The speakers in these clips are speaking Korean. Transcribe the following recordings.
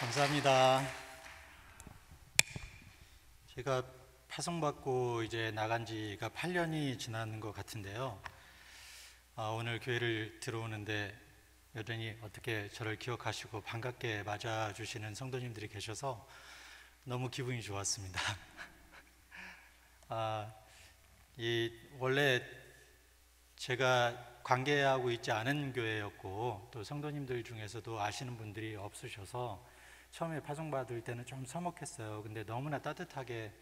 감사합니다. 제가 파송받고 이제 나간 지가 8년이 지난 것 같은데요. 오늘 교회를 들어오는데 여전히 어떻게 저를 기억하시고 반갑게 맞아주시는 성도님들이 계셔서 너무 기분이 좋았습니다. 원래 제가 관계하고 있지 않은 교회였고 또 성도님들 중에서도 아시는 분들이 없으셔서 처음에 파송받을 때는 좀 서먹했어요. 근데 너무나 따뜻하게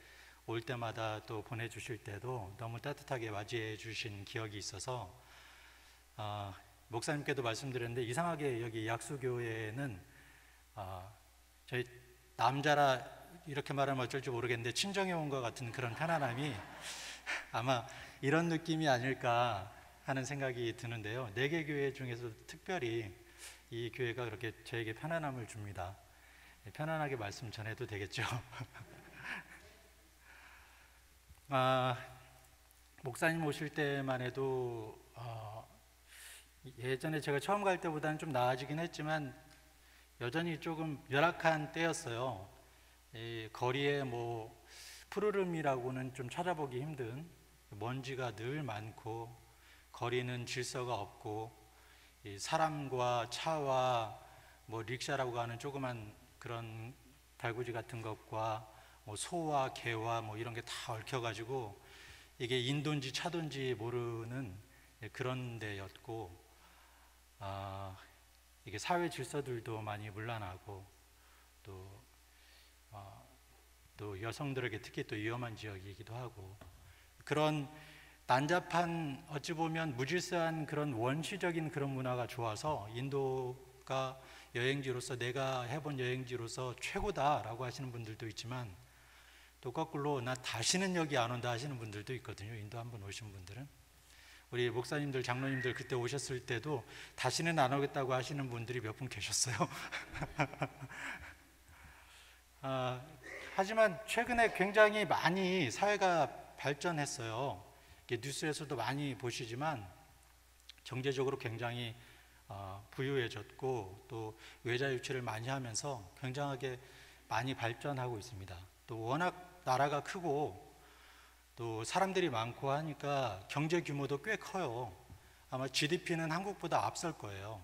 올 때마다 또 보내주실 때도 너무 따뜻하게 맞이해 주신 기억이 있어서 목사님께도 말씀드렸는데 이상하게 여기 약수교회는 저희 남자라 이렇게 말하면 어쩔지 모르겠는데 친정에 온 것 같은 그런 편안함이 아마 이런 느낌이 아닐까 하는 생각이 드는데요. 4개 교회 중에서 특별히 이 교회가 그렇게 저에게 편안함을 줍니다. 편안하게 말씀 전해도 되겠죠? 목사님 오실 때만 해도 예전에 제가 처음 갈 때보다는 좀 나아지긴 했지만 여전히 조금 열악한 때였어요. 이 거리에 뭐 푸르름이라고는 좀 찾아보기 힘든 먼지가 늘 많고 거리는 질서가 없고 이 사람과 차와 뭐 릭샤라고 하는 조그만 그런 달구지 같은 것과 뭐 소와 개와 뭐 이런 게 다 얽혀가지고 이게 인도인지 차도인지 모르는 그런 데였고 이게 사회 질서들도 많이 문란하고 또 여성들에게 특히 또 위험한 지역이기도 하고 그런 난잡한 어찌 보면 무질서한 그런 원시적인 그런 문화가 좋아서 인도가 여행지로서 내가 해본 여행지로서 최고다라고 하시는 분들도 있지만 또 거꾸로 나 다시는 여기 안 온다 하시는 분들도 있거든요. 인도 한번 오신 분들은 우리 목사님들 장로님들 그때 오셨을 때도 다시는 안 오겠다고 하시는 분들이 몇 분 계셨어요. 하지만 최근에 굉장히 많이 사회가 발전했어요. 뉴스에서도 많이 보시지만 경제적으로 굉장히 부유해졌고 또 외자 유치를 많이 하면서 굉장하게 많이 발전하고 있습니다. 또 워낙 나라가 크고 또 사람들이 많고 하니까 경제 규모도 꽤 커요. 아마 GDP는 한국보다 앞설 거예요.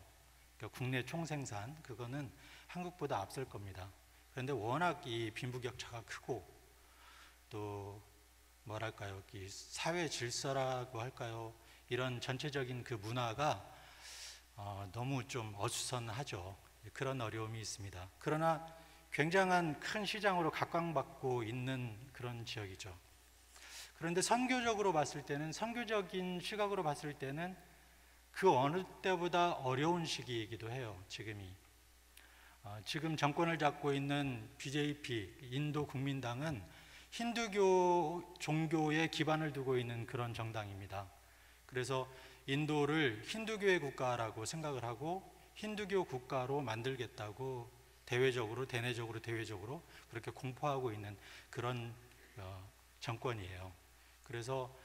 그러니까 국내 총생산 그거는 한국보다 앞설 겁니다. 그런데 워낙 이 빈부격차가 크고 또 뭐랄까요, 이 사회 질서라고 할까요, 이런 전체적인 그 문화가 너무 좀 어수선하죠. 그런 어려움이 있습니다. 그러나 굉장한 큰 시장으로 각광받고 있는 그런 지역이죠. 그런데 선교적으로 봤을 때는, 선교적인 시각으로 봤을 때는 그 어느 때보다 어려운 시기이기도 해요. 지금 정권을 잡고 있는 BJP, 인도 국민당은 힌두교 종교에 기반을 두고 있는 그런 정당입니다. 그래서 인도를 힌두교의 국가라고 생각을 하고 힌두교 국가로 만들겠다고 대내적으로 그렇게 공포하고 있는 그런 정권이에요. 그래서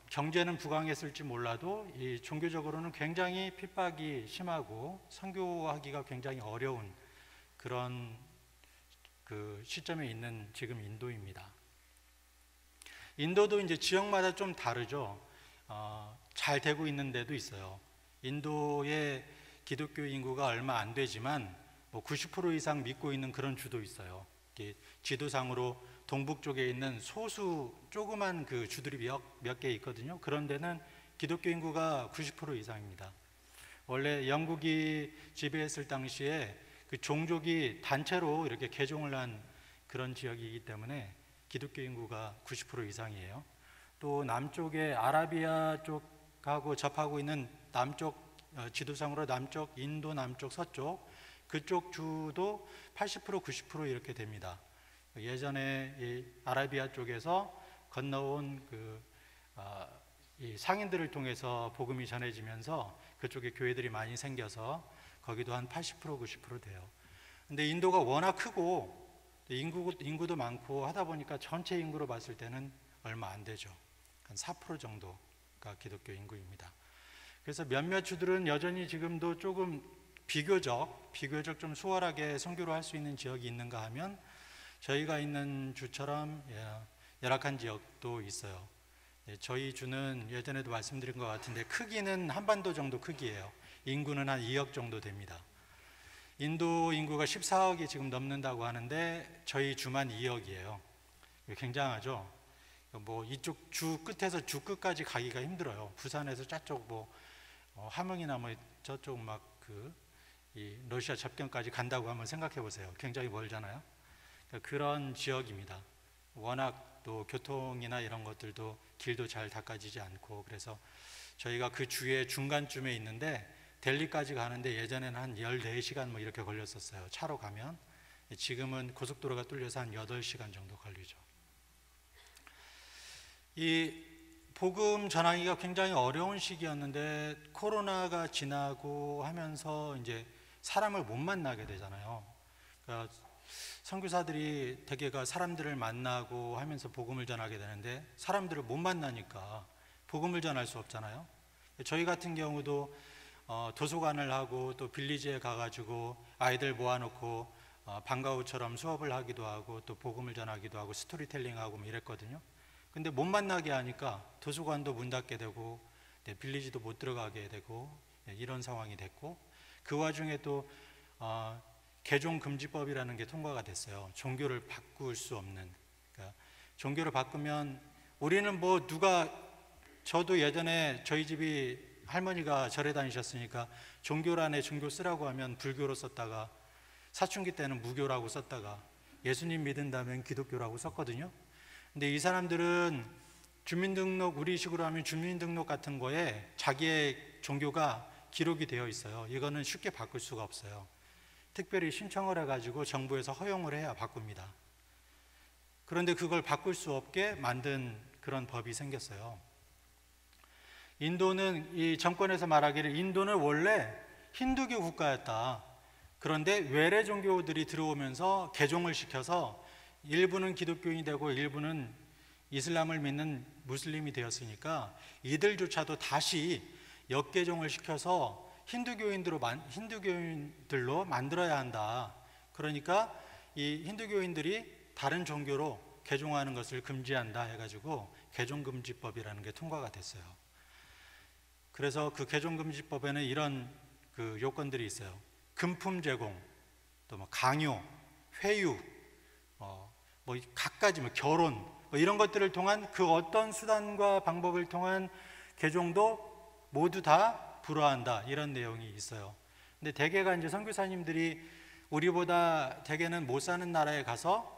경제는 부강했을지 몰라도 이 종교적으로는 굉장히 핍박이 심하고 선교하기가 굉장히 어려운 그런 그 시점에 있는 지금 인도입니다. 인도도 이제 지역마다 좀 다르죠. 잘 되고 있는 데도 있어요. 인도의 기독교 인구가 얼마 안 되지만 뭐 90% 이상 믿고 있는 그런 주도 있어요. 지도상으로 동북 쪽에 있는 소수 조그만 그 주들이 몇 개 있거든요. 그런 데는 기독교 인구가 90% 이상입니다. 원래 영국이 지배했을 당시에 그 종족이 단체로 이렇게 개종을 한 그런 지역이기 때문에 기독교 인구가 90% 이상이에요. 또 남쪽에 아라비아 쪽하고 접하고 있는 남쪽 지도상으로 남쪽 인도 남쪽 서쪽 그쪽 주도 80% 90% 이렇게 됩니다. 예전에 이 아라비아 쪽에서 건너온 이 상인들을 통해서 복음이 전해지면서 그쪽에 교회들이 많이 생겨서 거기도 한 80% 90% 돼요. 근데 인도가 워낙 크고 인구도 많고 하다 보니까 전체 인구로 봤을 때는 얼마 안 되죠. 한 4% 정도가 기독교 인구입니다. 그래서 몇몇 주들은 여전히 지금도 조금 비교적 좀 수월하게 선교를 할 수 있는 지역이 있는가 하면 저희가 있는 주처럼 열악한 지역도 있어요. 저희 주는 예전에도 말씀드린 것 같은데 크기는 한반도 정도 크기예요. 인구는 한 2억 정도 됩니다. 인도 인구가 14억이 지금 넘는다고 하는데 저희 주만 2억이에요. 굉장하죠. 뭐 이쪽 주 끝에서 주 끝까지 가기가 힘들어요. 부산에서 저쪽 뭐 함흥이나 뭐 저쪽 막 이 러시아 접경까지 간다고 한번 생각해 보세요. 굉장히 멀잖아요. 그러니까 그런 지역입니다. 워낙 또 교통이나 이런 것들도 길도 잘 닦아지지 않고 그래서 저희가 그 주의 중간쯤에 있는데 델리까지 가는데 예전에는 한 14시간 뭐 이렇게 걸렸었어요. 차로 가면. 지금은 고속도로가 뚫려서 한 8시간 정도 걸리죠. 이 복음 전하기가 굉장히 어려운 시기였는데 코로나가 지나고 하면서 이제 사람을 못 만나게 되잖아요. 그러니까 선교사들이 대개가 사람들을 만나고 하면서 복음을 전하게 되는데 사람들을 못 만나니까 복음을 전할 수 없잖아요. 저희 같은 경우도 도서관을 하고 또 빌리지에 가가지고 아이들 모아놓고 방과후처럼 수업을 하기도 하고 또 복음을 전하기도 하고 스토리텔링하고 뭐 이랬거든요. 근데 못 만나게 하니까 도서관도 문 닫게 되고 빌리지도 못 들어가게 되고 이런 상황이 됐고 그 와중에 또 개종금지법이라는 게 통과가 됐어요. 종교를 바꿀 수 없는. 그러니까 종교를 바꾸면 우리는 뭐 저도 예전에 저희 집이 할머니가 절에 다니셨으니까 종교란에 종교 쓰라고 하면 불교로 썼다가 사춘기 때는 무교라고 썼다가 예수님 믿는다면 기독교라고 썼거든요. 근데 이 사람들은 주민등록, 우리식으로 하면 주민등록 같은 거에 자기의 종교가 기록이 되어 있어요. 이거는 쉽게 바꿀 수가 없어요. 특별히 신청을 해가지고 정부에서 허용을 해야 바꿉니다. 그런데 그걸 바꿀 수 없게 만든 그런 법이 생겼어요. 인도는 이 정권에서 말하기를 인도는 원래 힌두교 국가였다. 그런데 외래 종교들이 들어오면서 개종을 시켜서 일부는 기독교인이 되고 일부는 이슬람을 믿는 무슬림이 되었으니까 이들조차도 다시 역개종을 시켜서 힌두교인들로 만들어야 한다. 그러니까 이 힌두교인들이 다른 종교로 개종하는 것을 금지한다 해가지고 개종금지법이라는 게 통과가 됐어요. 그래서 그 개종금지법에는 이런 그 요건들이 있어요. 금품 제공, 또 뭐 강요, 회유, 뭐 갖가지 뭐 결혼 뭐 이런 것들을 통한 그 어떤 수단과 방법을 통한 개종도 모두 다 불허한다 이런 내용이 있어요. 근데 대개가 이제 선교사님들이 우리보다 대개는 못 사는 나라에 가서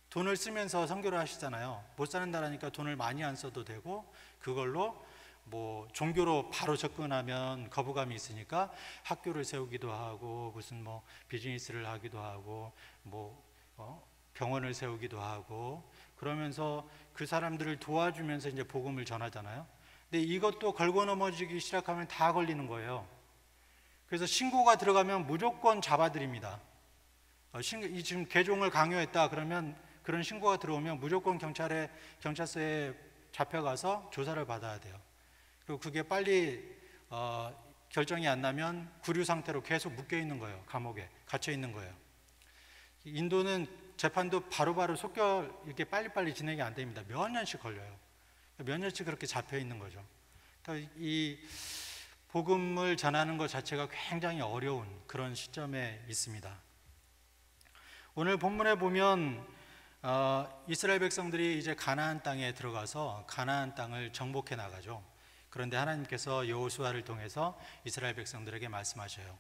돈을 쓰면서 선교를 하시잖아요. 못 사는 나라니까 돈을 많이 안 써도 되고 그걸로 뭐 종교로 바로 접근하면 거부감이 있으니까 학교를 세우기도 하고 무슨 뭐 비즈니스를 하기도 하고 뭐 병원을 세우기도 하고 그러면서 그 사람들을 도와주면서 이제 복음을 전하잖아요. 근데 이것도 걸고 넘어지기 시작하면 다 걸리는 거예요. 그래서 신고가 들어가면 무조건 잡아들입니다. 지금 개종을 강요했다 그러면 그런 신고가 들어오면 무조건 경찰서에 잡혀가서 조사를 받아야 돼요. 그리고 그게 빨리 결정이 안 나면 구류 상태로 계속 묶여 있는 거예요. 감옥에 갇혀 있는 거예요. 인도는 재판도 바로바로 속결 이렇게 빨리빨리 진행이 안 됩니다. 몇 년씩 걸려요. 몇 년씩 그렇게 잡혀 있는 거죠. 그러니까 이 복음을 전하는 것 자체가 굉장히 어려운 그런 시점에 있습니다. 오늘 본문에 보면 이스라엘 백성들이 이제 가나안 땅에 들어가서 가나안 땅을 정복해 나가죠. 그런데 하나님께서 여호수아를 통해서 이스라엘 백성들에게 말씀하셔요.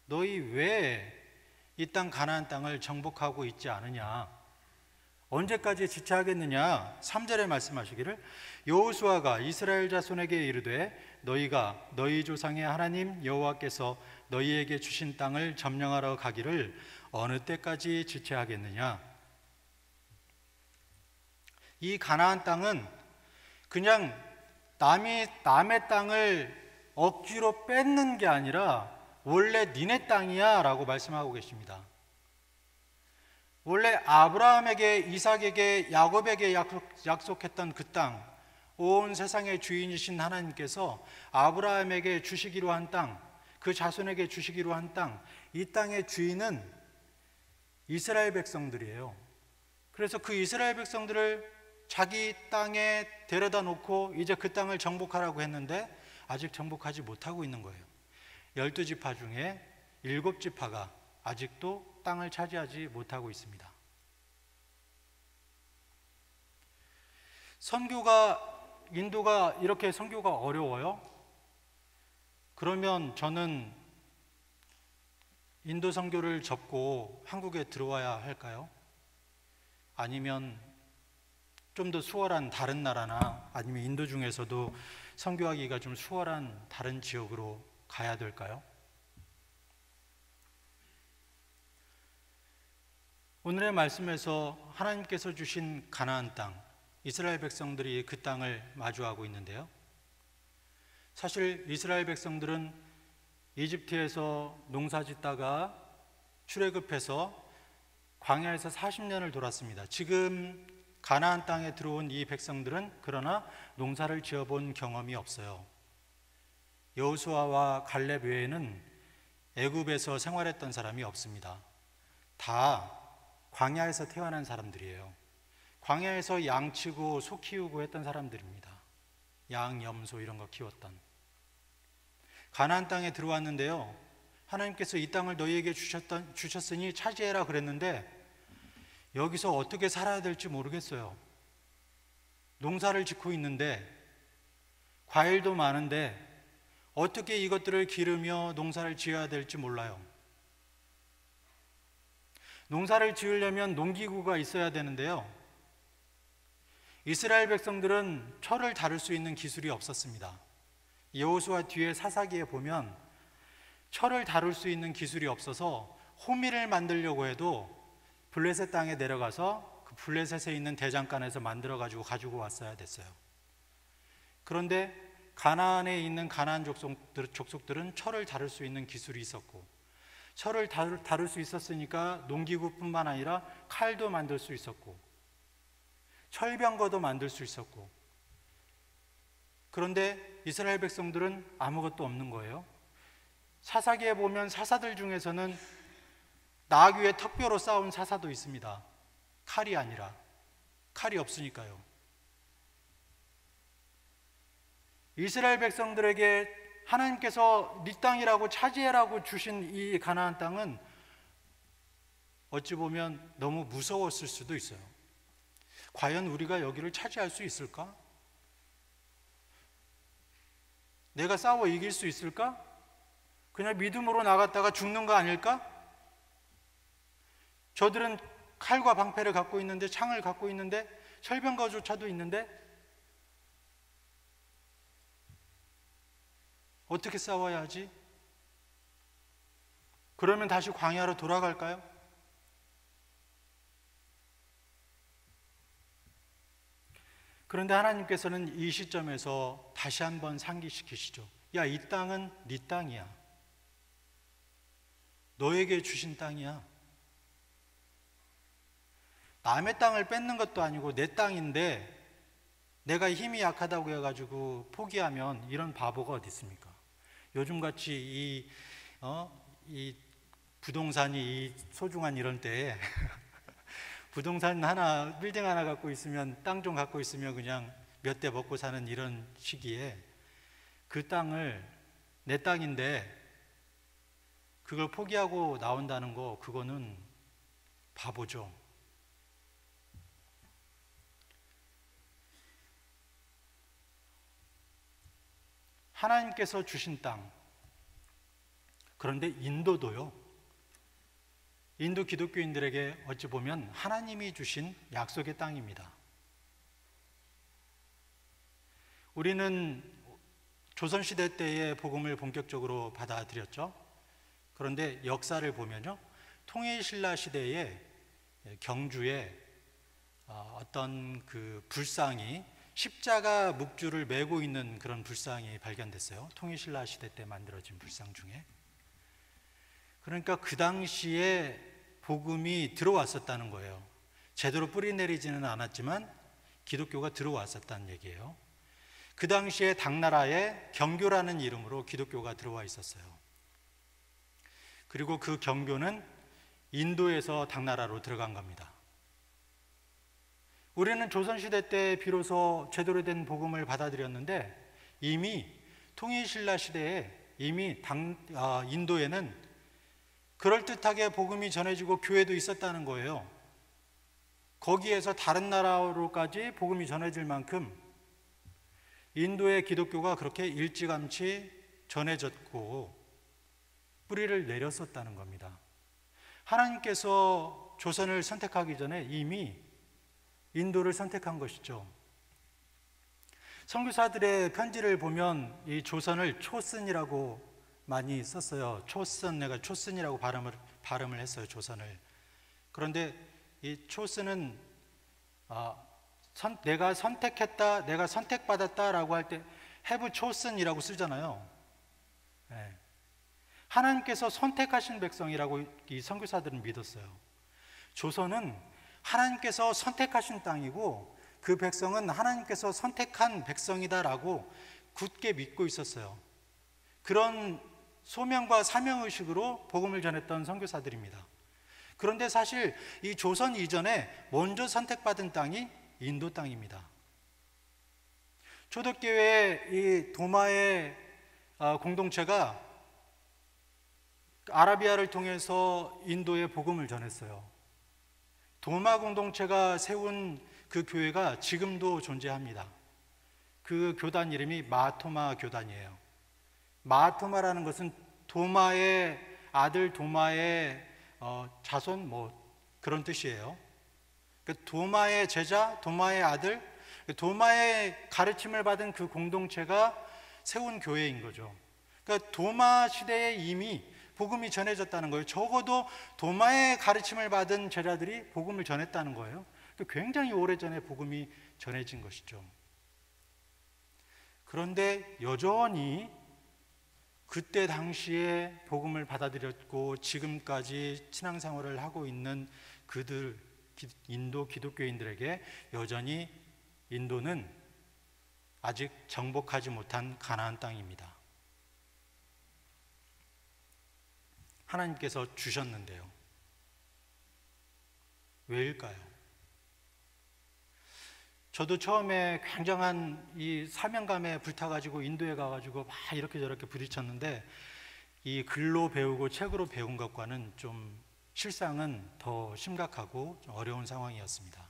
너희 왜 이 땅 가나안 땅을 정복하고 있지 않으냐? 언제까지 지체하겠느냐? 3절에 말씀하시기를 여호수아가 이스라엘 자손에게 이르되 너희가 너희 조상의 하나님 여호와께서 너희에게 주신 땅을 점령하러 가기를 어느 때까지 지체하겠느냐? 이 가나안 땅은 그냥 남의 땅을 억지로 뺏는 게 아니라 원래 니네 땅이야 라고 말씀하고 계십니다. 원래 아브라함에게 이삭에게 야곱에게 약속했던 그 땅, 온 세상의 주인이신 하나님께서 아브라함에게 주시기로 한 땅, 그 자손에게 주시기로 한 땅, 이 땅의 주인은 이스라엘 백성들이에요. 그래서 그 이스라엘 백성들을 자기 땅에 데려다 놓고 이제 그 땅을 정복하라고 했는데 아직 정복하지 못하고 있는 거예요. 12지파 중에 7지파가 아직도 땅을 차지하지 못하고 있습니다. 인도가 이렇게 선교가 어려워요? 그러면 저는 인도 선교를 접고 한국에 들어와야 할까요? 아니면 좀 더 수월한 다른 나라나 아니면 인도 중에서도 선교하기가 좀 수월한 다른 지역으로 가야 될까요? 오늘의 말씀에서 하나님께서 주신 가나안 땅, 이스라엘 백성들이 그 땅을 마주하고 있는데요. 사실 이스라엘 백성들은 이집트에서 농사 짓다가 출애굽해서 광야에서 40년을 돌았습니다. 지금 가나안 땅에 들어온 이 백성들은 그러나 농사를 지어본 경험이 없어요. 여호수아와 갈렙 외에는 애굽에서 생활했던 사람이 없습니다. 다 광야에서 태어난 사람들이에요. 광야에서 양 치고 소 키우고 했던 사람들입니다. 양, 염소 이런 거 키웠던. 가나안 땅에 들어왔는데요, 하나님께서 이 땅을 너희에게 주셨으니 차지해라 그랬는데 여기서 어떻게 살아야 될지 모르겠어요. 농사를 짓고 있는데 과일도 많은데 어떻게 이것들을 기르며 농사를 지어야 될지 몰라요. 농사를 지으려면 농기구가 있어야 되는데요, 이스라엘 백성들은 철을 다룰 수 있는 기술이 없었습니다. 여호수아 뒤에 사사기에 보면 철을 다룰 수 있는 기술이 없어서 호미를 만들려고 해도 블레셋 땅에 내려가서 그 블레셋에 있는 대장간에서 만들어 가지고 왔어야 됐어요. 그런데 가나안에 있는 가나안 족속들은 철을 다룰 수 있는 기술이 있었고, 철을 다룰 수 있었으니까 농기구뿐만 아니라 칼도 만들 수 있었고 철병거도 만들 수 있었고, 그런데 이스라엘 백성들은 아무것도 없는 거예요. 사사기에 보면 사사들 중에서는 나귀의 턱뼈로 쌓은 사사도 있습니다. 칼이 아니라. 칼이 없으니까요. 이스라엘 백성들에게 하나님께서 네 땅이라고 차지해라고 주신 이 가나안 땅은 어찌 보면 너무 무서웠을 수도 있어요. 과연 우리가 여기를 차지할 수 있을까? 내가 싸워 이길 수 있을까? 그냥 믿음으로 나갔다가 죽는 거 아닐까? 저들은 칼과 방패를 갖고 있는데, 창을 갖고 있는데, 철병거조차도 있는데 어떻게 싸워야 하지? 그러면 다시 광야로 돌아갈까요? 그런데 하나님께서는 이 시점에서 다시 한번 상기시키시죠. 야, 이 땅은 네 땅이야. 너에게 주신 땅이야. 남의 땅을 뺏는 것도 아니고 내 땅인데 내가 힘이 약하다고 해가지고 포기하면 이런 바보가 어디 있습니까? 요즘같이 이 부동산이 이 소중한 이런 때에 부동산 하나, 빌딩 하나 갖고 있으면, 땅 좀 갖고 있으면 그냥 몇 대 먹고 사는 이런 시기에 그 땅을 내 땅인데 그걸 포기하고 나온다는 거, 그거는 바보죠. 하나님께서 주신 땅, 그런데 인도도요, 인도 기독교인들에게 어찌 보면 하나님이 주신 약속의 땅입니다. 우리는 조선시대 때에 복음을 본격적으로 받아들였죠. 그런데 역사를 보면요, 통일신라 시대에 경주에 어떤 그 불상이, 십자가 묵주를 메고 있는 그런 불상이 발견됐어요. 통일신라 시대 때 만들어진 불상 중에. 그러니까 그 당시에 복음이 들어왔었다는 거예요. 제대로 뿌리 내리지는 않았지만 기독교가 들어왔었다는 얘기예요. 그 당시에 당나라에 경교라는 이름으로 기독교가 들어와 있었어요. 그리고 그 경교는 인도에서 당나라로 들어간 겁니다. 우리는 조선시대 때 비로소 제대로 된 복음을 받아들였는데 이미 통일신라 시대에 이미 인도에는 그럴듯하게 복음이 전해지고 교회도 있었다는 거예요. 거기에서 다른 나라로까지 복음이 전해질 만큼 인도의 기독교가 그렇게 일찌감치 전해졌고 뿌리를 내렸었다는 겁니다. 하나님께서 조선을 선택하기 전에 이미 인도를 선택한 것이죠. 선교사들의 편지를 보면 이 조선을 초선이라고 많이 썼어요. 초선, 내가 초선이라고 발음을 했어요. 조선을. 그런데 이 초선은 내가 선택했다, 내가 선택받았다라고 할 때 have chosen이라고 쓰잖아요. 네. 하나님께서 선택하신 백성이라고 이 선교사들은 믿었어요. 조선은 하나님께서 선택하신 땅이고 그 백성은 하나님께서 선택한 백성이다라고 굳게 믿고 있었어요. 그런 소명과 사명의식으로 복음을 전했던 선교사들입니다. 그런데 사실 이 조선 이전에 먼저 선택받은 땅이 인도 땅입니다. 초대교회의 이 도마의 공동체가 아라비아를 통해서 인도에 복음을 전했어요. 도마 공동체가 세운 그 교회가 지금도 존재합니다. 그 교단 이름이 마토마 교단이에요. 마토마라는 것은 도마의 아들, 도마의 자손 그런 뜻이에요. 도마의 제자, 도마의 아들, 도마의 가르침을 받은 그 공동체가 세운 교회인 거죠. 그러니까 도마 시대에 이미 복음이 전해졌다는 거예요. 적어도 도마의 가르침을 받은 제자들이 복음을 전했다는 거예요. 굉장히 오래전에 복음이 전해진 것이죠. 그런데 여전히 그때 당시에 복음을 받아들였고 지금까지 신앙생활을 하고 있는 그들, 인도 기독교인들에게 여전히 인도는 아직 정복하지 못한 가나안 땅입니다. 하나님께서 주셨는데요. 왜일까요? 저도 처음에 굉장한 이 사명감에 불타가지고 인도에 가가지고 막 이렇게 저렇게 부딪혔는데 이 글로 배우고 책으로 배운 것과는 좀 실상은 더 심각하고 좀 어려운 상황이었습니다.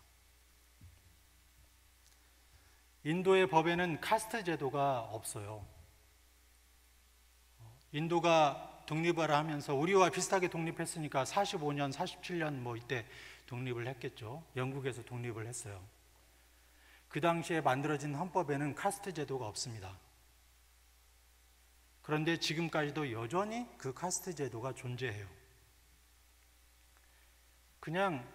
인도의 법에는 카스트 제도가 없어요. 인도가 독립을 하면서 우리와 비슷하게 독립했으니까 45년, 47년 이때 독립을 했겠죠. 영국에서 독립을 했어요. 그 당시에 만들어진 헌법에는 카스트 제도가 없습니다. 그런데 지금까지도 여전히 그 카스트 제도가 존재해요. 그냥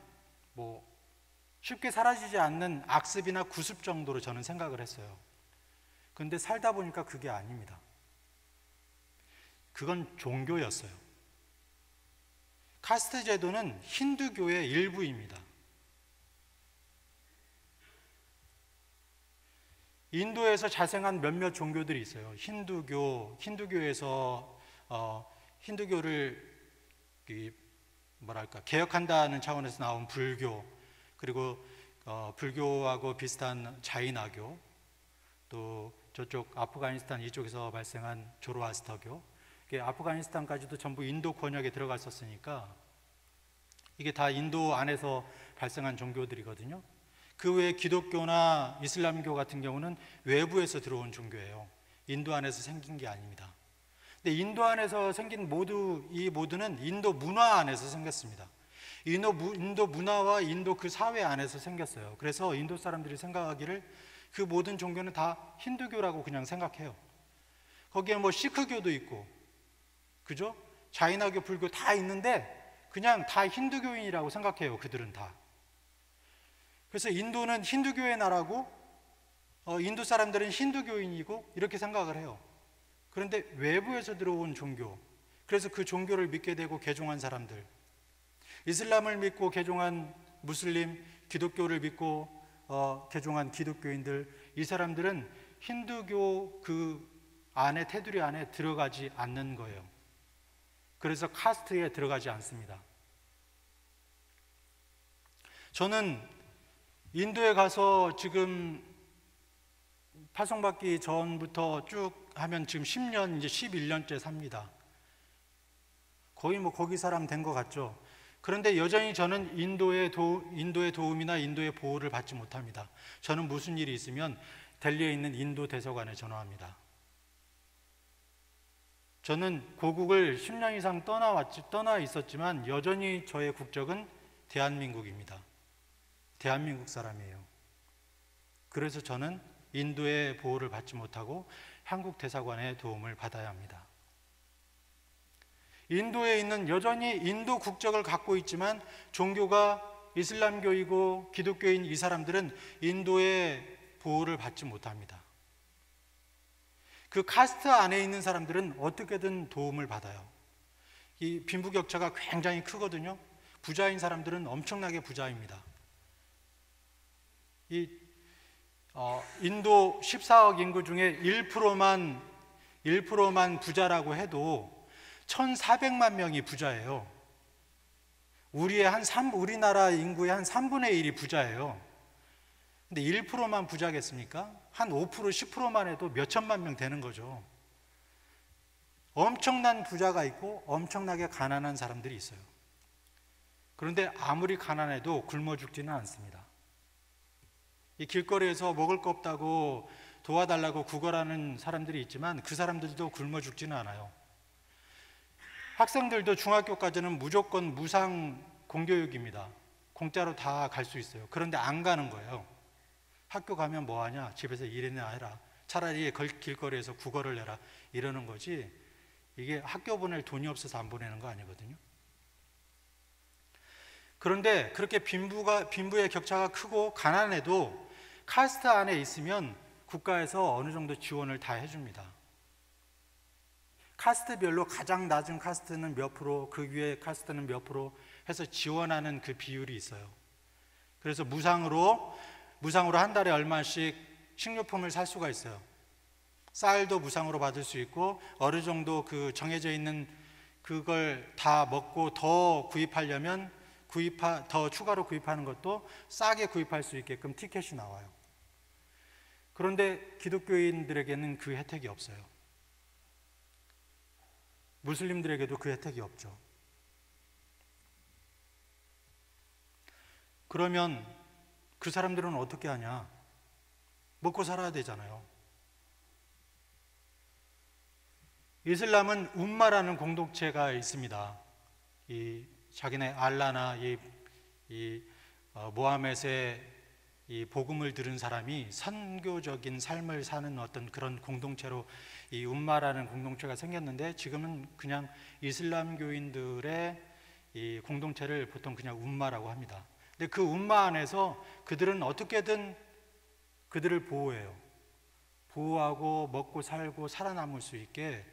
쉽게 사라지지 않는 악습이나 구습 정도로 저는 생각을 했어요. 그런데 살다 보니까 그게 아닙니다. 그건 종교였어요. 카스트 제도는 힌두교의 일부입니다. 인도에서 자생한 몇몇 종교들이 있어요. 힌두교에서 힌두교를 개혁한다는 차원에서 나온 불교, 그리고 불교하고 비슷한 자이나교, 또 저쪽 아프가니스탄 이쪽에서 발생한 조로아스터교, 아프가니스탄까지도 전부 인도 권역에 들어갔었으니까 이게 다 인도 안에서 발생한 종교들이거든요. 그 외에 기독교나 이슬람교 같은 경우는 외부에서 들어온 종교예요. 인도 안에서 생긴 게 아닙니다. 근데 인도 안에서 생긴 이 모두는 인도 문화 안에서 생겼습니다. 인도 문화와 인도 그 사회 안에서 생겼어요. 그래서 인도 사람들이 생각하기를 그 모든 종교는 다 힌두교라고 그냥 생각해요. 거기에 시크교도 있고, 그죠? 자이나교, 불교 다 있는데 그냥 다 힌두교인이라고 생각해요. 그들은 다. 그래서 인도는 힌두교의 나라고 인도 사람들은 힌두교인이고 이렇게 생각을 해요. 그런데 외부에서 들어온 종교, 그래서 그 종교를 믿게 되고 개종한 사람들, 이슬람을 믿고 개종한 무슬림, 기독교를 믿고 개종한 기독교인들, 이 사람들은 힌두교 그 안에, 테두리 안에 들어가지 않는 거예요. 그래서 카스트에 들어가지 않습니다. 저는 인도에 가서 지금 파송받기 전부터 쭉 하면 지금 10년, 이제 11년째 삽니다. 거의 뭐 거기 사람 된 것 같죠. 그런데 여전히 저는 인도의 도움이나 인도의 보호를 받지 못합니다. 저는 무슨 일이 있으면 델리에 있는 인도 대사관에 전화합니다. 저는 고국을 10년 이상 떠나 있었지만 여전히 저의 국적은 대한민국입니다. 대한민국 사람이에요. 그래서 저는 인도의 보호를 받지 못하고 한국 대사관의 도움을 받아야 합니다. 인도에 있는 여전히 인도 국적을 갖고 있지만 종교가 이슬람교이고 기독교인 이 사람들은 인도의 보호를 받지 못합니다. 그 카스트 안에 있는 사람들은 어떻게든 도움을 받아요. 이 빈부격차가 굉장히 크거든요. 부자인 사람들은 엄청나게 부자입니다. 인도 14억 인구 중에 1%만 부자라고 해도 1,400만 명이 부자예요. 우리나라 인구의 한 3분의 1이 부자예요. 근데 1%만 부자겠습니까? 한 5%, 10%만 해도 몇천만 명 되는 거죠. 엄청난 부자가 있고 엄청나게 가난한 사람들이 있어요. 그런데 아무리 가난해도 굶어 죽지는 않습니다. 이 길거리에서 먹을 거 없다고 도와달라고 구걸하는 사람들이 있지만 그 사람들도 굶어 죽지는 않아요. 학생들도 중학교까지는 무조건 무상 공교육입니다. 공짜로 다 갈 수 있어요. 그런데 안 가는 거예요. 학교 가면 뭐 하냐? 집에서 일이나 해라. 차라리 길거리에서 구걸을 해라. 이러는 거지. 이게 학교 보낼 돈이 없어서 안 보내는 거 아니거든요. 그런데 그렇게 빈부의 격차가 크고 가난해도 카스트 안에 있으면 국가에서 어느 정도 지원을 다 해줍니다. 카스트별로 가장 낮은 카스트는 몇 프로, 그 위에 카스트는 몇 프로 해서 지원하는 그 비율이 있어요. 그래서 무상으로 한 달에 얼마씩 식료품을 살 수가 있어요. 쌀도 무상으로 받을 수 있고 어느 정도 그 정해져 있는 그걸 다 먹고 더 구입하려면 더 추가로 구입하는 것도 싸게 구입할 수 있게끔 티켓이 나와요. 그런데 기독교인들에게는 그 혜택이 없어요. 무슬림들에게도 그 혜택이 없죠. 그러면 그 사람들은 어떻게 하냐? 먹고 살아야 되잖아요. 이슬람은 움마라는 공동체가 있습니다. 자기네 알라나 모하멧의 이 복음을 들은 사람이 선교적인 삶을 사는 어떤 그런 공동체로 이 움마라는 공동체가 생겼는데 지금은 그냥 이슬람교인들의 이 공동체를 보통 그냥 움마라고 합니다. 근데 그 움마 안에서 그들은 어떻게든 그들을 보호해요. 보호하고 먹고 살고 살아남을 수 있게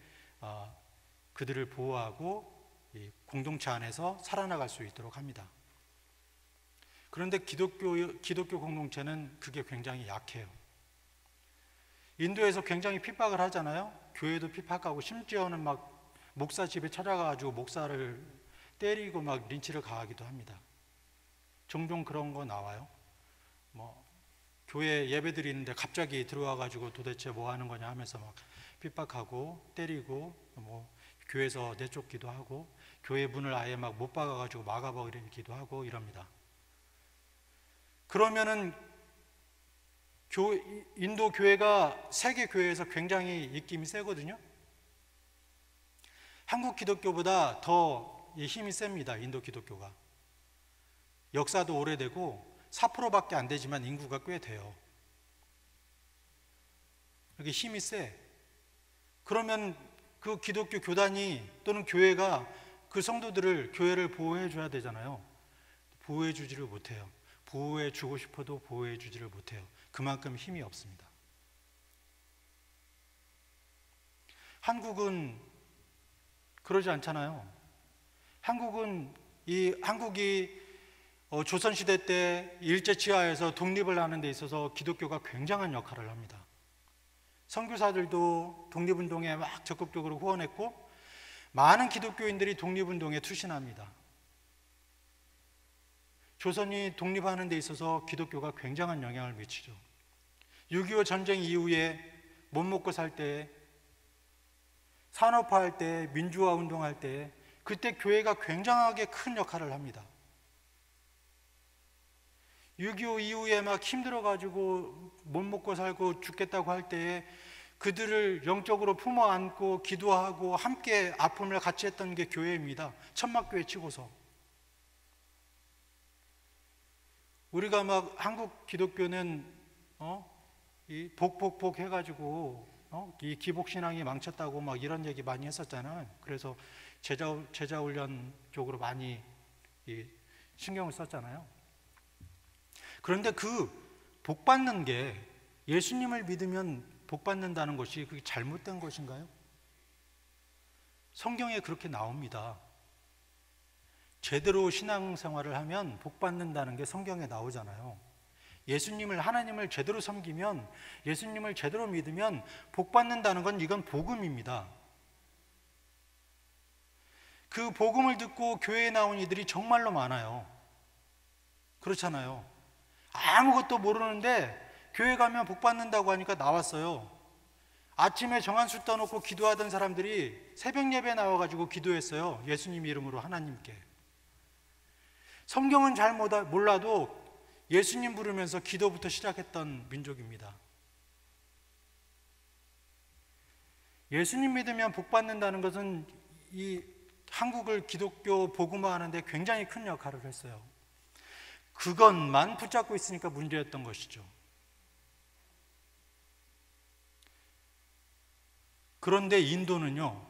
그들을 보호하고 이 공동체 안에서 살아나갈 수 있도록 합니다. 그런데 기독교 공동체는 그게 굉장히 약해요. 인도에서 굉장히 핍박을 하잖아요. 교회도 핍박하고 심지어는 막 목사 집에 찾아가가지고 목사를 때리고 막 린치를 가하기도 합니다. 종종 그런 거 나와요. 뭐 교회 예배 드리는데 갑자기 들어와가지고 도대체 뭐 하는 거냐 하면서 막 핍박하고 때리고 뭐 교회에서 내쫓기도 하고 교회 문을 아예 막 못 박아가지고 막아버리기도 하고 이럽니다. 그러면은 인도 교회가 세계 교회에서 굉장히 입김이 세거든요. 한국 기독교보다 더 힘이 셉니다. 인도 기독교가. 역사도 오래되고 4%밖에 안 되지만 인구가 꽤 돼요. 이렇게 힘이 세. 그러면 그 기독교 교단이 또는 교회가 그 성도들을 교회를 보호해 줘야 되잖아요. 보호해 주지를 못해요. 보호해 주고 싶어도 보호해 주지를 못해요. 그만큼 힘이 없습니다. 한국은 그러지 않잖아요. 한국이 조선시대 때 일제치하에서 독립을 하는 데 있어서 기독교가 굉장한 역할을 합니다. 선교사들도 독립운동에 막 적극적으로 후원했고 많은 기독교인들이 독립운동에 투신합니다. 조선이 독립하는 데 있어서 기독교가 굉장한 영향을 미치죠. 6.25 전쟁 이후에 못 먹고 살 때, 산업화할 때, 민주화 운동할 때, 그때 교회가 굉장하게 큰 역할을 합니다. 6.25 이후에 막 힘들어가지고 못 먹고 살고 죽겠다고 할 때에 그들을 영적으로 품어 안고 기도하고 함께 아픔을 같이 했던 게 교회입니다. 천막교회 치고서. 우리가 막 한국 기독교는 이 복복복 해가지고 이 기복신앙이 망쳤다고 막 이런 얘기 많이 했었잖아요. 그래서 제자 훈련 쪽으로 많이 신경을 썼잖아요. 그런데 그 복 받는 게 예수님을 믿으면 복 받는다는 것이 그게 잘못된 것인가요? 성경에 그렇게 나옵니다. 제대로 신앙생활을 하면 복 받는다는 게 성경에 나오잖아요. 예수님을, 하나님을 제대로 섬기면, 예수님을 제대로 믿으면 복 받는다는 건 이건 복음입니다. 그 복음을 듣고 교회에 나온 이들이 정말로 많아요. 그렇잖아요. 아무것도 모르는데 교회 가면 복 받는다고 하니까 나왔어요. 아침에 정한수 떠놓고 기도하던 사람들이 새벽 예배 나와가지고 기도했어요. 예수님 이름으로 하나님께. 성경은 잘 몰라도 예수님 부르면서 기도부터 시작했던 민족입니다. 예수님 믿으면 복 받는다는 것은 이 한국을 기독교 복음화하는 데 굉장히 큰 역할을 했어요. 그것만 붙잡고 있으니까 문제였던 것이죠. 그런데 인도는요,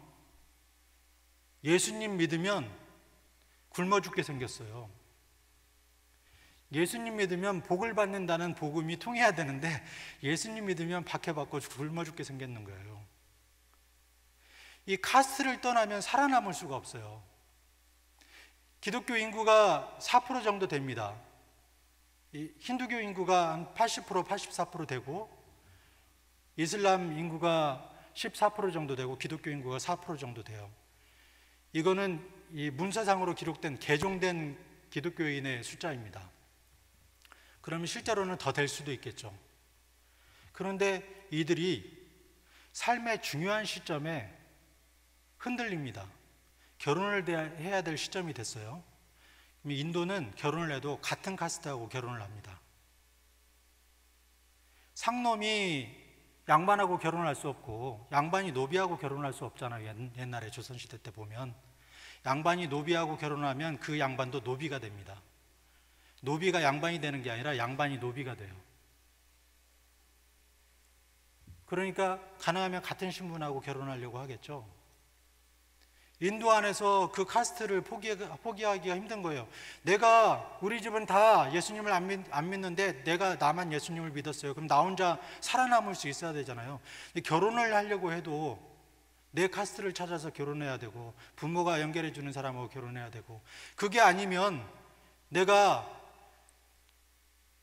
예수님 믿으면 굶어 죽게 생겼어요. 예수님 믿으면 복을 받는다는 복음이 통해야 되는데 예수님 믿으면 박해받고 굶어 죽게 생겼는 거예요. 이 카스트를 떠나면 살아남을 수가 없어요. 기독교 인구가 4% 정도 됩니다. 이 힌두교 인구가 한 80%, 84% 되고 이슬람 인구가 14% 정도 되고 기독교 인구가 4% 정도 돼요. 이거는 이 문서상으로 기록된 개종된 기독교인의 숫자입니다. 그러면 실제로는 더 될 수도 있겠죠. 그런데 이들이 삶의 중요한 시점에 흔들립니다. 결혼을 해야 될 시점이 됐어요. 인도는 결혼을 해도 같은 카스트하고 결혼을 합니다. 상놈이 양반하고 결혼할 수 없고 양반이 노비하고 결혼할 수 없잖아요. 옛날에 조선시대 때 보면 양반이 노비하고 결혼하면 그 양반도 노비가 됩니다. 노비가 양반이 되는 게 아니라 양반이 노비가 돼요. 그러니까 가능하면 같은 신분하고 결혼하려고 하겠죠. 인도 안에서 그 카스트를 포기하기가 힘든 거예요. 우리 집은 다 예수님을 안 믿는데 내가 나만 예수님을 믿었어요. 그럼 나 혼자 살아남을 수 있어야 되잖아요. 근데 결혼을 하려고 해도 내 카스트를 찾아서 결혼해야 되고 부모가 연결해 주는 사람하고 결혼해야 되고 그게 아니면 내가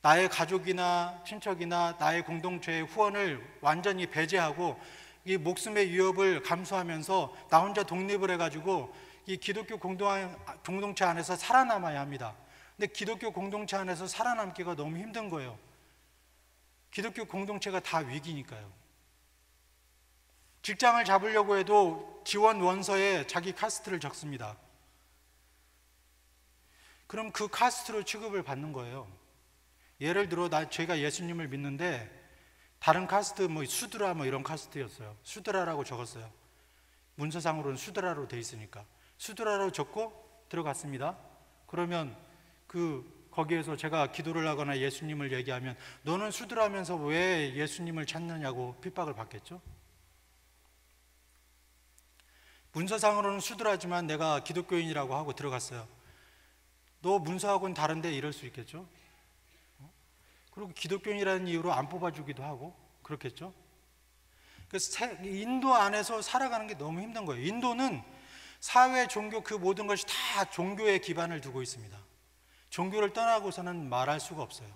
나의 가족이나 친척이나 나의 공동체의 후원을 완전히 배제하고 이 목숨의 위협을 감수하면서 나 혼자 독립을 해가지고 이 기독교 공동체 안에서 살아남아야 합니다. 근데 기독교 공동체 안에서 살아남기가 너무 힘든 거예요. 기독교 공동체가 다 위기니까요. 직장을 잡으려고 해도 지원 원서에 자기 카스트를 적습니다. 그럼 그 카스트로 취급을 받는 거예요. 예를 들어 제가 예수님을 믿는데 다른 카스트 수드라 이런 카스트였어요. 수드라라고 적었어요. 문서상으로는 수드라로 돼 있으니까 수드라로 적고 들어갔습니다. 그러면 거기에서 제가 기도를 하거나 예수님을 얘기하면 너는 수드라면서 왜 예수님을 찾느냐고 핍박을 받겠죠. 문서상으로는 수드라지만 내가 기독교인이라고 하고 들어갔어요. 너 문서하고는 다른데 이럴 수 있겠죠. 그리고 기독교인이라는 이유로 안 뽑아주기도 하고 그렇겠죠. 그래서 인도 안에서 살아가는 게 너무 힘든 거예요. 인도는 사회, 종교 그 모든 것이 다 종교에 기반을 두고 있습니다. 종교를 떠나고서는 말할 수가 없어요.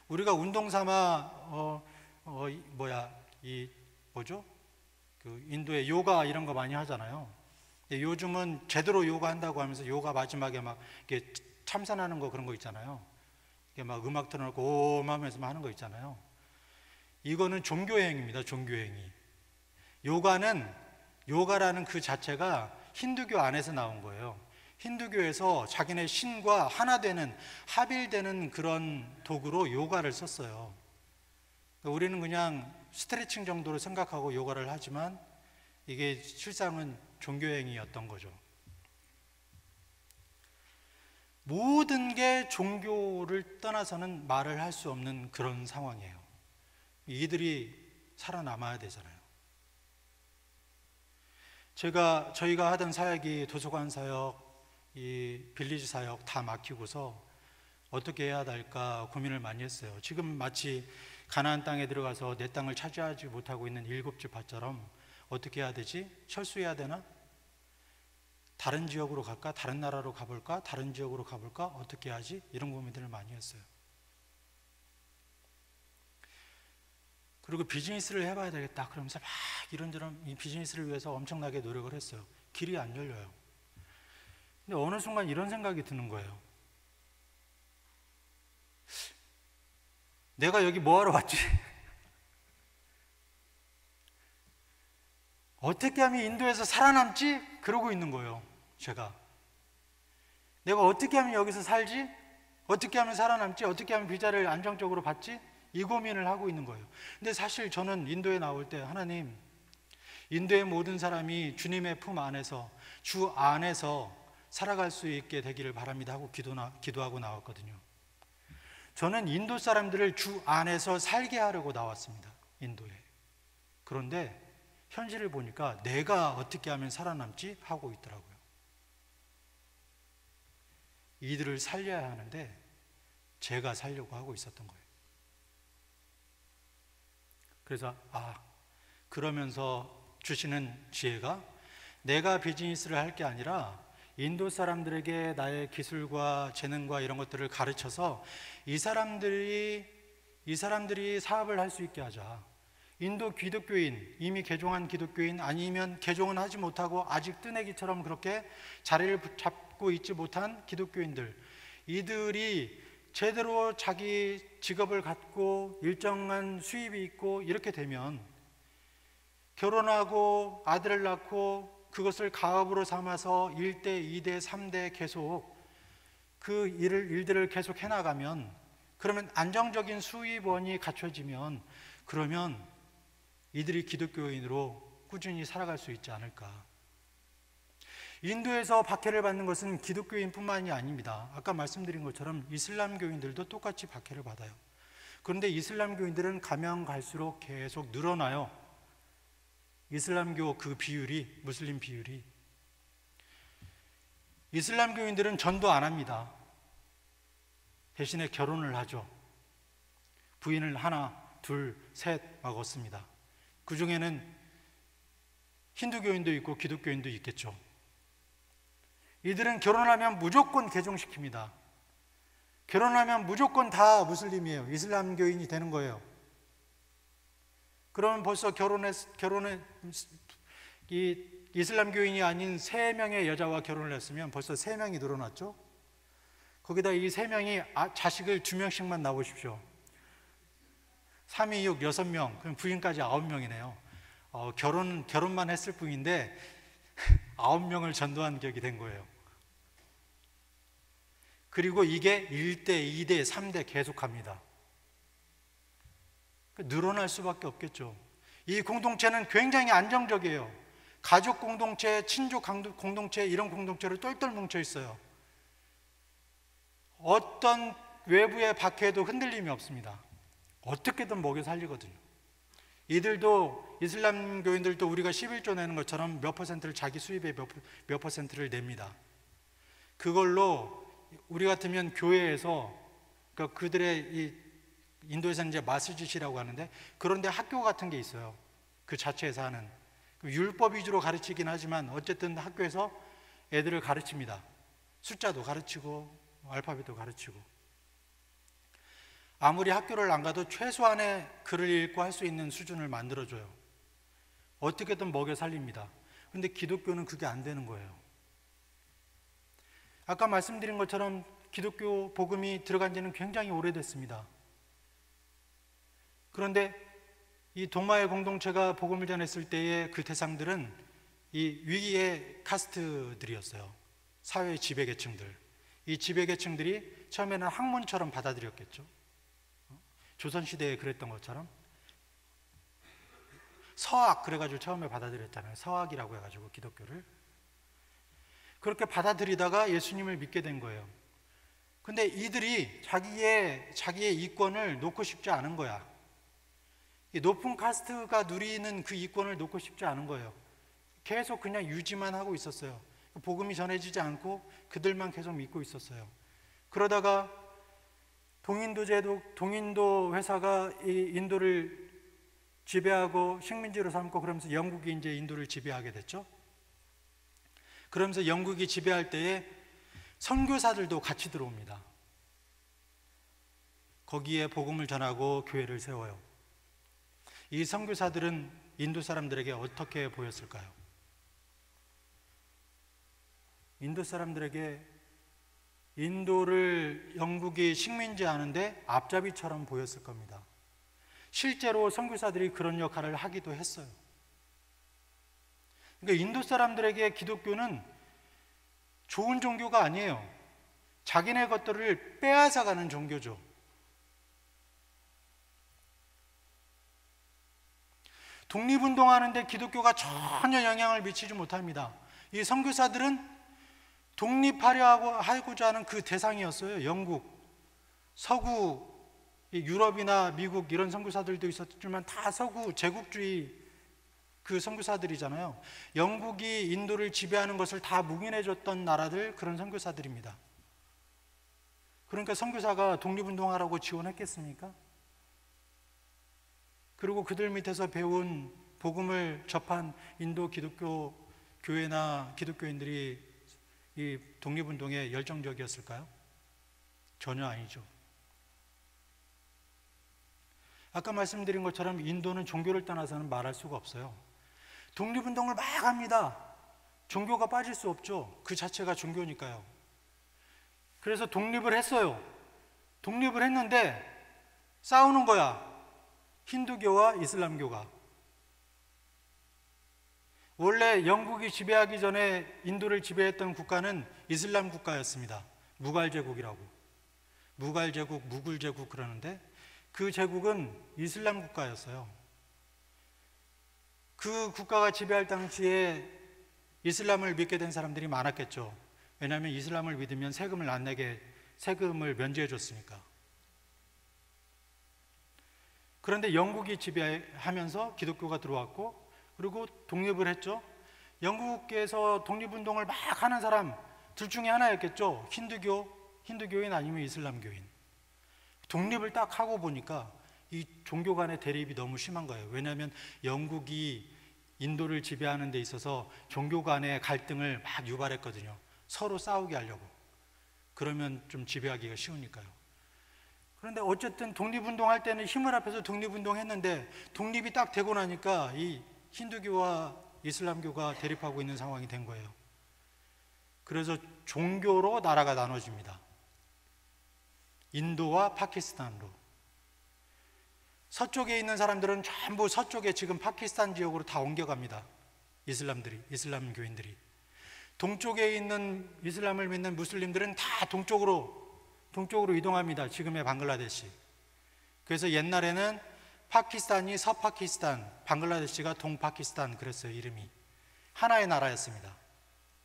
우리가 운동 삼아 인도의 요가 이런 거 많이 하잖아요. 요즘은 제대로 요가 한다고 하면서 요가 마지막에 막 이렇게 참선하는 거 그런 거 있잖아요. 이게 막 음악 틀어놓고 옴 하면서 하는 거 있잖아요. 이거는 종교행위입니다. 종교행위. 요가라는 그 자체가 힌두교 안에서 나온 거예요. 힌두교에서 자기네 신과 하나 되는, 합일되는 그런 도구로 요가를 썼어요. 우리는 그냥 스트레칭 정도로 생각하고 요가를 하지만 이게 실상은 종교행위였던 거죠. 모든 게 종교를 떠나서는 말을 할 수 없는 그런 상황이에요. 이들이 살아남아야 되잖아요. 저희가 하던 사역이 도서관 사역, 이 빌리지 사역 다 막히고서 어떻게 해야 될까 고민을 많이 했어요. 지금 마치 가나안 땅에 들어가서 내 땅을 차지하지 못하고 있는 7집 밭처럼 어떻게 해야 되지? 철수해야 되나? 다른 지역으로 갈까? 다른 나라로 가볼까? 다른 지역으로 가볼까? 어떻게 하지? 이런 고민들을 많이 했어요. 그리고 비즈니스를 해봐야 되겠다 그러면서 막 이런저런 이 비즈니스를 위해서 엄청나게 노력을 했어요. 길이 안 열려요. 근데 어느 순간 이런 생각이 드는 거예요. 내가 여기 뭐하러 왔지? 어떻게 하면 인도에서 살아남지? 그러고 있는 거예요. 내가 어떻게 하면 여기서 살지? 어떻게 하면 살아남지? 어떻게 하면 비자를 안정적으로 받지? 이 고민을 하고 있는 거예요. 근데 사실 저는 인도에 나올 때 하나님, 인도의 모든 사람이 주님의 품 안에서, 주 안에서 살아갈 수 있게 되기를 바랍니다 하고 기도하고 나왔거든요. 저는 인도 사람들을 주 안에서 살게 하려고 나왔습니다. 인도에. 그런데 현실을 보니까 내가 어떻게 하면 살아남지? 하고 있더라고요. 이들을 살려야 하는데 제가 살려고 하고 있었던 거예요. 그래서 그러면서 주시는 지혜가 내가 비즈니스를 할 게 아니라 인도 사람들에게 나의 기술과 재능과 이런 것들을 가르쳐서 이 사람들이 사업을 할 수 있게 하자. 인도 기독교인, 이미 개종한 기독교인 아니면 개종은 하지 못하고 아직 뜨내기처럼 그렇게 자리를 잡고 있지 못한 기독교인들, 이들이 제대로 자기 직업을 갖고 일정한 수입이 있고 이렇게 되면 결혼하고 아들을 낳고 그것을 가업으로 삼아서 1대, 2대, 3대 계속 그 일들을 계속 해나가면, 그러면 안정적인 수입원이 갖춰지면, 그러면 이들이 기독교인으로 꾸준히 살아갈 수 있지 않을까. 인도에서 박해를 받는 것은 기독교인뿐만이 아닙니다. 아까 말씀드린 것처럼 이슬람교인들도 똑같이 박해를 받아요. 그런데 이슬람교인들은 가면 갈수록 계속 늘어나요. 이슬람교 그 비율이, 무슬림 비율이. 이슬람교인들은 전도 안 합니다. 대신에 결혼을 하죠. 부인을 하나, 둘, 셋 막 얻습니다. 그 중에는 힌두교인도 있고 기독교인도 있겠죠. 이들은 결혼하면 무조건 개종시킵니다. 결혼하면 무조건 다 무슬림이에요. 이슬람교인이 되는 거예요. 그러면 벌써 이 이슬람교인이 아닌 3명의 여자와 결혼을 했으면 벌써 3명이 늘어났죠. 거기다 이 3명이 자식을 2명씩만 낳으십시오. 3, 2, 6, 6명, 그럼 부인까지 9명이네요. 결혼만 했을 뿐인데 9명을 전도한 격이 된 거예요. 그리고 이게 1대, 2대, 3대 계속합니다. 늘어날 수밖에 없겠죠. 이 공동체는 굉장히 안정적이에요. 가족 공동체, 친족 공동체, 이런 공동체로 똘똘 뭉쳐 있어요. 어떤 외부의 박해에도 흔들림이 없습니다. 어떻게든 먹여 살리거든요. 이들도, 이슬람 교인들도 우리가 11조 내는 것처럼 몇 퍼센트를, 자기 수입의 몇 퍼센트를 냅니다. 그걸로 우리 같으면 교회에서, 그러니까 그들의 인도에서는 이제 마스짓이라고 하는데, 그런데 학교 같은 게 있어요. 그 자체에서 하는 율법 위주로 가르치긴 하지만 어쨌든 학교에서 애들을 가르칩니다. 숫자도 가르치고 알파벳도 가르치고. 아무리 학교를 안 가도 최소한의 글을 읽고 할 수 있는 수준을 만들어줘요. 어떻게든 먹여 살립니다. 근데 기독교는 그게 안 되는 거예요. 아까 말씀드린 것처럼 기독교 복음이 들어간 지는 굉장히 오래됐습니다. 그런데 이 동마의 공동체가 복음을 전했을 때의 그 대상들은 이 위기의 카스트들이었어요. 사회의 지배계층들. 이 지배계층들이 처음에는 학문처럼 받아들였겠죠. 조선시대에 그랬던 것처럼. 서학 그래가지고 처음에 받아들였잖아요. 서학이라고 해가지고 기독교를. 그렇게 받아들이다가 예수님을 믿게 된 거예요. 근데 이들이 자기의 이권을 놓고 싶지 않은 거야. 이 높은 카스트가 누리는 그 이권을 놓고 싶지 않은 거예요. 계속 그냥 유지만 하고 있었어요. 복음이 전해지지 않고 그들만 계속 믿고 있었어요. 그러다가 동인도 회사가 이 인도를 지배하고 식민지로 삼고 그러면서 영국이 이제 인도를 지배하게 됐죠. 그러면서 영국이 지배할 때에 선교사들도 같이 들어옵니다. 거기에 복음을 전하고 교회를 세워요. 이 선교사들은 인도 사람들에게 어떻게 보였을까요? 인도 사람들에게 인도를 영국이 식민지 하는데 앞잡이처럼 보였을 겁니다. 실제로 선교사들이 그런 역할을 하기도 했어요. 그러니까 인도 사람들에게 기독교는 좋은 종교가 아니에요. 자기네 것들을 빼앗아가는 종교죠. 독립운동하는데 기독교가 전혀 영향을 미치지 못합니다. 이 선교사들은 독립하고자 하는 그 대상이었어요. 영국, 서구, 유럽이나 미국 이런 선교사들도 있었지만 다 서구 제국주의 그 선교사들이잖아요. 영국이 인도를 지배하는 것을 다 묵인해줬던 나라들, 그런 선교사들입니다. 그러니까 선교사가 독립운동하라고 지원했겠습니까? 그리고 그들 밑에서 배운 복음을 접한 인도 기독교 교회나 기독교인들이 이 독립운동에 열정적이었을까요? 전혀 아니죠. 아까 말씀드린 것처럼 인도는 종교를 떠나서는 말할 수가 없어요. 독립운동을 막 합니다. 종교가 빠질 수 없죠. 그 자체가 종교니까요. 그래서 독립을 했어요. 독립을 했는데 싸우는 거야. 힌두교와 이슬람교가. 원래 영국이 지배하기 전에 인도를 지배했던 국가는 이슬람 국가였습니다. 무갈 제국이라고. 무갈 제국, 무굴 제국 그러는데 그 제국은 이슬람 국가였어요. 그 국가가 지배할 당시에 이슬람을 믿게 된 사람들이 많았겠죠. 왜냐하면 이슬람을 믿으면 세금을 안 내게, 세금을 면제해 줬으니까. 그런데 영국이 지배하면서 기독교가 들어왔고, 그리고 독립을 했죠. 영국에서 독립운동을 막 하는 사람 둘 중에 하나였겠죠. 힌두교인 아니면 이슬람교인. 독립을 딱 하고 보니까 이 종교 간의 대립이 너무 심한 거예요. 왜냐하면 영국이 인도를 지배하는 데 있어서 종교 간의 갈등을 막 유발했거든요. 서로 싸우게 하려고. 그러면 좀 지배하기가 쉬우니까요. 그런데 어쨌든 독립운동할 때는 힘을 합해서 독립운동했는데 독립이 딱 되고 나니까 이 힌두교와 이슬람교가 대립하고 있는 상황이 된 거예요. 그래서 종교로 나라가 나눠집니다. 인도와 파키스탄으로. 서쪽에 있는 사람들은 전부 서쪽에 지금 파키스탄 지역으로 다 옮겨갑니다. 이슬람교인들이. 동쪽에 있는 이슬람을 믿는 무슬림들은 다 동쪽으로 이동합니다. 지금의 방글라데시. 그래서 옛날에는 파키스탄이 서파키스탄, 방글라데시가 동파키스탄 그랬어요. 이름이. 하나의 나라였습니다.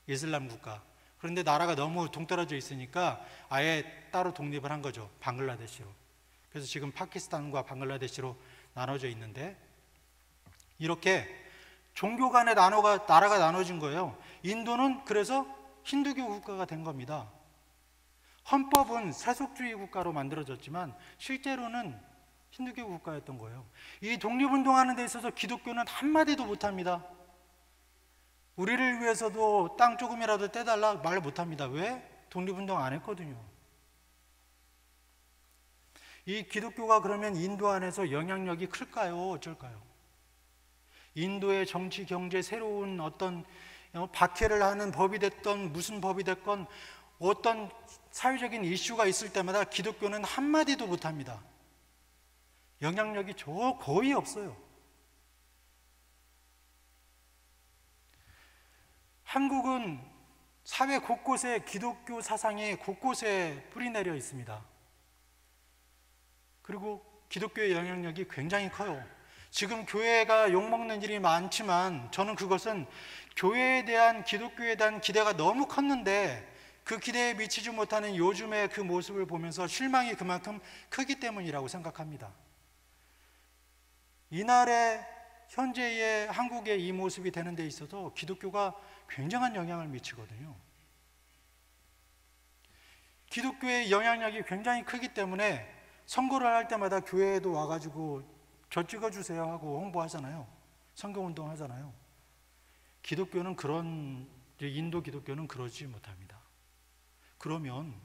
이슬람 국가. 그런데 나라가 너무 동떨어져 있으니까 아예 따로 독립을 한 거죠. 방글라데시로. 그래서 지금 파키스탄과 방글라데시로 나눠져 있는데, 이렇게 종교 간의 나라가 나눠진 거예요. 인도는 그래서 힌두교 국가가 된 겁니다. 헌법은 세속주의 국가로 만들어졌지만 실제로는 힌두교 국가였던 거예요. 이 독립운동하는 데 있어서 기독교는 한마디도 못합니다. 우리를 위해서도 땅 조금이라도 떼달라 말 못합니다. 왜? 독립운동 안 했거든요. 이 기독교가 그러면 인도 안에서 영향력이 클까요? 어쩔까요? 인도의 정치, 경제, 새로운 어떤 박해를 하는 법이 됐던 무슨 법이 됐건 어떤 사회적인 이슈가 있을 때마다 기독교는 한마디도 못합니다. 영향력이 거의 없어요. 한국은 사회 곳곳에 기독교 사상이 곳곳에 뿌리내려 있습니다. 그리고 기독교의 영향력이 굉장히 커요. 지금 교회가 욕먹는 일이 많지만 저는 그것은 교회에 대한, 기독교에 대한 기대가 너무 컸는데 그 기대에 미치지 못하는 요즘의 그 모습을 보면서 실망이 그만큼 크기 때문이라고 생각합니다. 이날의 현재의 한국의 이 모습이 되는 데 있어서 기독교가 굉장한 영향을 미치거든요. 기독교의 영향력이 굉장히 크기 때문에 선거를 할 때마다 교회에도 와가지고 저 찍어주세요 하고 홍보하잖아요. 선거운동 하잖아요. 기독교는 인도 기독교는 그러지 못합니다. 그러면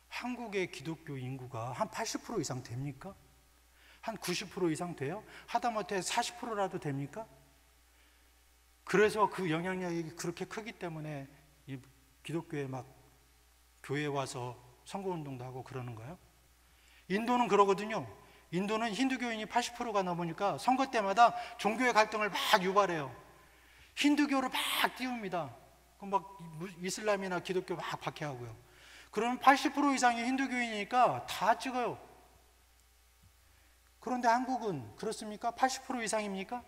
한국의 기독교 인구가 한 80% 이상 됩니까? 한 90% 이상 돼요? 하다못해 40%라도 됩니까? 그래서 그 영향력이 그렇게 크기 때문에 이 기독교에 막 교회에 와서 선거운동도 하고 그러는 거예요? 인도는 그러거든요. 인도는 힌두교인이 80%가 넘으니까 선거 때마다 종교의 갈등을 막 유발해요. 힌두교를 막 띄웁니다. 막 이슬람이나 기독교 막 박해하고요. 그러면 80% 이상이 힌두교인이니까 다 찍어요. 그런데 한국은 그렇습니까? 80% 이상입니까?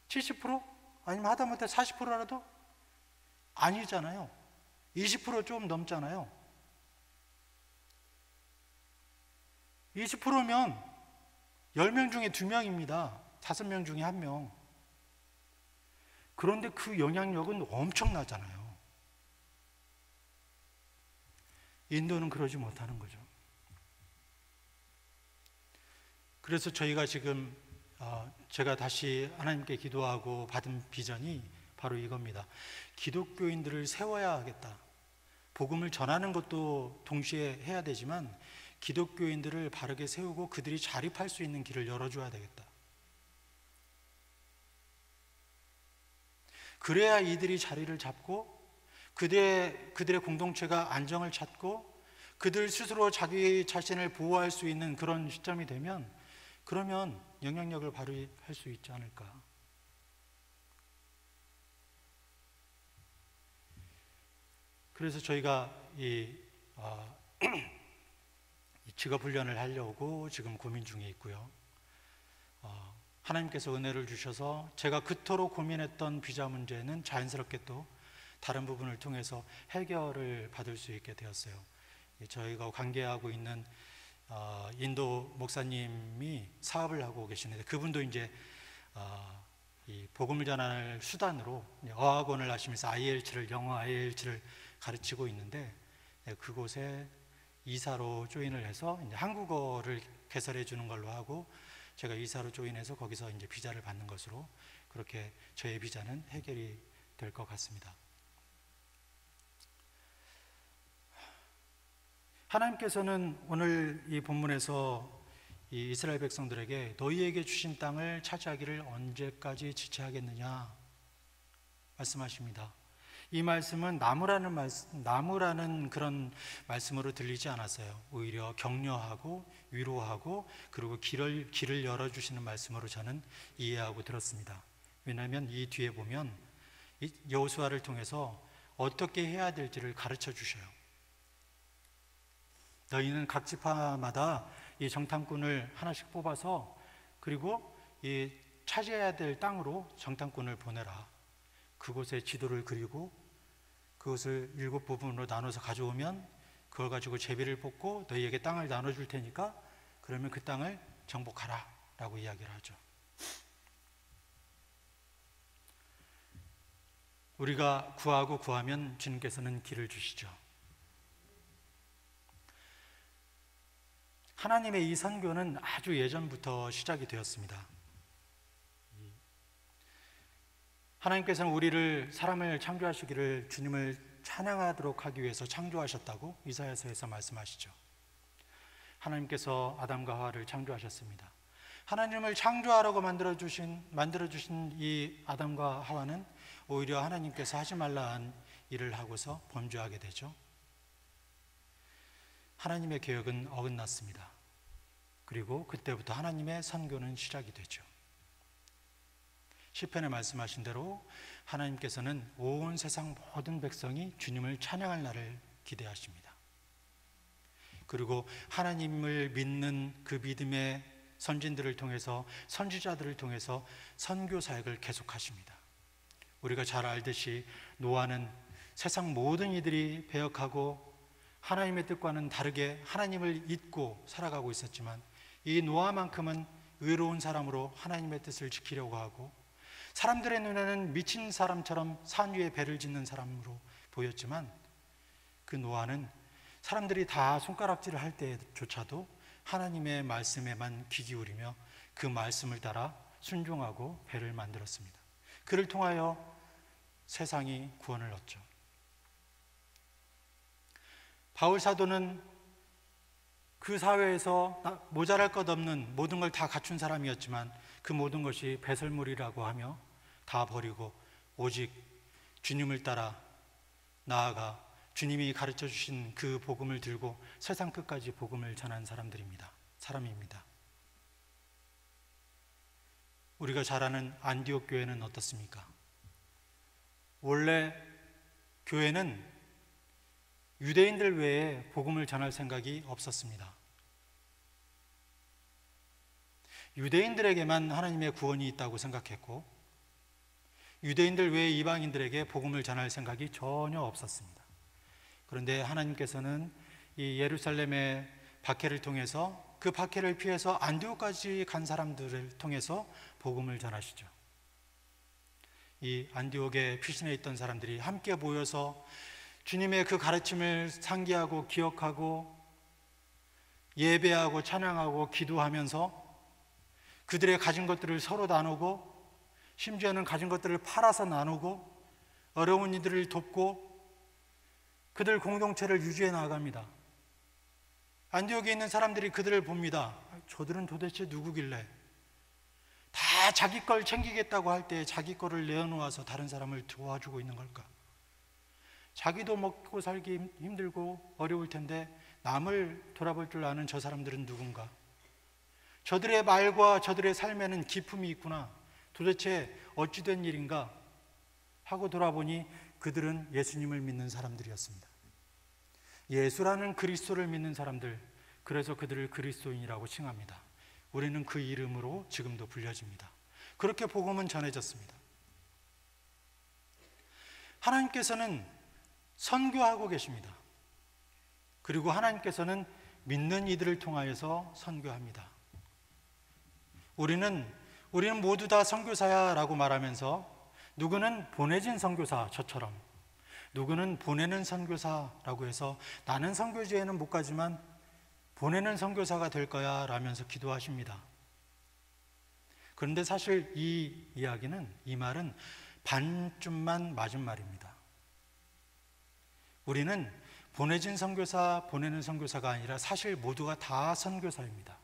70%? 아니면 하다못해 40%라도? 아니잖아요. 20% 좀 넘잖아요. 20%면 10명 중에 2명입니다. 5명 중에 1명. 그런데 그 영향력은 엄청나잖아요. 인도는 그러지 못하는 거죠. 그래서 저희가 지금 제가 다시 하나님께 기도하고 받은 비전이 바로 이겁니다. 기독교인들을 세워야 하겠다. 복음을 전하는 것도 동시에 해야 되지만 기독교인들을 바르게 세우고 그들이 자립할 수 있는 길을 열어줘야 되겠다. 그래야 이들이 자리를 잡고 그들의 공동체가 안정을 찾고 그들 스스로 자기 자신을 보호할 수 있는 그런 시점이 되면 그러면 영향력을 발휘할 수 있지 않을까. 그래서 저희가 이 직업 훈련을 하려고 지금 고민 중에 있고요. 하나님께서 은혜를 주셔서 제가 그토록 고민했던 비자 문제는 자연스럽게 또 다른 부분을 통해서 해결을 받을 수 있게 되었어요. 저희가 관계하고 있는 인도 목사님이 사업을 하고 계시는데 그분도 이제 이 복음을 전할 수단으로 어학원을 하시면서 영어 IELTS를 가르치고 있는데 그곳에 이사로 조인을 해서 이제 한국어를 개설해 주는 걸로 하고 제가 이사로 조인해서 거기서 이제 비자를 받는 것으로 그렇게 저의 비자는 해결이 될 것 같습니다. 하나님께서는 오늘 이 본문에서 이 이스라엘 백성들에게 너희에게 주신 땅을 차지하기를 언제까지 지체하겠느냐 말씀하십니다. 이 말씀은 나무라는 그런 말씀으로 들리지 않았어요. 오히려 격려하고 위로하고 그리고 길을 열어주시는 말씀으로 저는 이해하고 들었습니다. 왜냐하면 이 뒤에 보면 여호수아를 통해서 어떻게 해야 될지를 가르쳐 주셔요. 너희는 각 지파마다 이 정탐꾼을 하나씩 뽑아서 그리고 이 차지해야 될 땅으로 정탐꾼을 보내라. 그곳에 지도를 그리고 그것을 7부분으로 나눠서 가져오면 그걸 가지고 제비를 뽑고 너희에게 땅을 나눠줄 테니까 그러면 그 땅을 정복하라 라고 이야기를 하죠. 우리가 구하고 구하면 주님께서는 길을 주시죠. 하나님의 이 선교는 아주 예전부터 시작이 되었습니다. 하나님께서는 우리를 사람을 창조하시기를 주님을 찬양하도록 하기 위해서 창조하셨다고 이사야서에서 말씀하시죠. 하나님께서 아담과 하와를 창조하셨습니다. 하나님을 창조하라고 만들어주신 이 아담과 하와는 오히려 하나님께서 하지 말라 한 일을 하고서 범죄하게 되죠. 하나님의 계획은 어긋났습니다. 그리고 그때부터 하나님의 선교는 시작이 되죠. 시편에 말씀하신 대로 하나님께서는 온 세상 모든 백성이 주님을 찬양할 날을 기대하십니다. 그리고 하나님을 믿는 그 믿음의 선진들을 통해서, 선지자들을 통해서 선교 사역을 계속하십니다. 우리가 잘 알듯이 노아는 세상 모든 이들이 배역하고 하나님의 뜻과는 다르게 하나님을 잊고 살아가고 있었지만, 이 노아만큼은 의로운 사람으로 하나님의 뜻을 지키려고 하고, 사람들의 눈에는 미친 사람처럼 산 위에 배를 짓는 사람으로 보였지만, 그 노아는 사람들이 다 손가락질을 할 때조차도 하나님의 말씀에만 귀 기울이며 그 말씀을 따라 순종하고 배를 만들었습니다. 그를 통하여 세상이 구원을 얻죠. 바울 사도는 그 사회에서 모자랄 것 없는 모든 걸 다 갖춘 사람이었지만, 그 모든 것이 배설물이라고 하며 다 버리고 오직 주님을 따라 나아가 주님이 가르쳐 주신 그 복음을 들고 세상 끝까지 복음을 전한 사람입니다. 우리가 잘 아는 안디옥 교회는 어떻습니까? 원래 교회는 유대인들 외에 복음을 전할 생각이 없었습니다. 유대인들에게만 하나님의 구원이 있다고 생각했고, 유대인들 외에 이방인들에게 복음을 전할 생각이 전혀 없었습니다. 그런데 하나님께서는 이 예루살렘의 박해를 통해서, 그 박해를 피해서 안디옥까지 간 사람들을 통해서 복음을 전하시죠. 이 안디옥에 피신해 있던 사람들이 함께 모여서 주님의 그 가르침을 상기하고 기억하고 예배하고 찬양하고 기도하면서 그들의 가진 것들을 서로 나누고, 심지어는 가진 것들을 팔아서 나누고 어려운 이들을 돕고 그들 공동체를 유지해 나아갑니다. 안디옥에 있는 사람들이 그들을 봅니다. 저들은 도대체 누구길래 다 자기 걸 챙기겠다고 할 때 자기 거를 내어놓아서 다른 사람을 도와주고 있는 걸까? 자기도 먹고 살기 힘들고 어려울 텐데 남을 돌아볼 줄 아는 저 사람들은 누군가? 저들의 말과 저들의 삶에는 기품이 있구나. 도대체 어찌된 일인가 하고 돌아보니 그들은 예수님을 믿는 사람들이었습니다. 예수라는 그리스도를 믿는 사람들, 그래서 그들을 그리스도인이라고 칭합니다. 우리는 그 이름으로 지금도 불려집니다. 그렇게 복음은 전해졌습니다. 하나님께서는 선교하고 계십니다. 그리고 하나님께서는 믿는 이들을 통하여서 선교합니다. 우리는 모두 다 선교사야 라고 말하면서, 누구는 보내진 선교사, 저처럼, 누구는 보내는 선교사라고 해서 나는 선교지에는 못 가지만 보내는 선교사가 될 거야 라면서 기도하십니다. 그런데 사실 이 말은 반쯤만 맞은 말입니다. 우리는 보내진 선교사, 보내는 선교사가 아니라 사실 모두가 다 선교사입니다.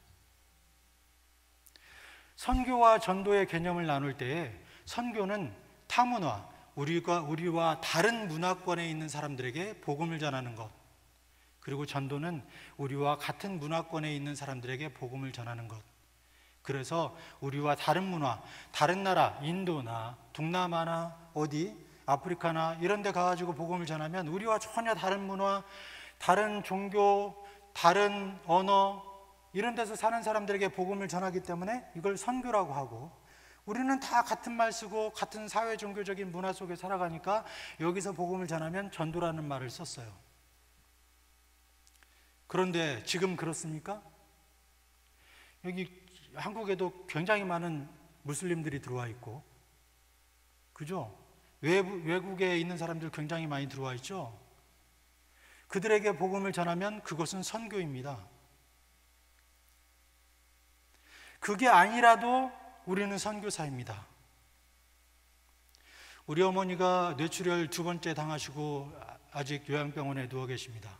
선교와 전도의 개념을 나눌 때에 선교는 타문화, 우리와 다른 문화권에 있는 사람들에게 복음을 전하는 것, 그리고 전도는 우리와 같은 문화권에 있는 사람들에게 복음을 전하는 것. 그래서 우리와 다른 문화, 다른 나라, 인도나 동남아나 어디 아프리카나 이런 데 가가지고 복음을 전하면 우리와 전혀 다른 문화, 다른 종교, 다른 언어 이런 데서 사는 사람들에게 복음을 전하기 때문에 이걸 선교라고 하고, 우리는 다 같은 말 쓰고 같은 사회 종교적인 문화 속에 살아가니까 여기서 복음을 전하면 전도라는 말을 썼어요. 그런데 지금 그렇습니까? 여기 한국에도 굉장히 많은 무슬림들이 들어와 있고, 그죠? 외국에 있는 사람들 굉장히 많이 들어와 있죠? 그들에게 복음을 전하면 그것은 선교입니다. 그게 아니라도 우리는 선교사입니다. 우리 어머니가 뇌출혈 2번째 당하시고 아직 요양병원에 누워 계십니다.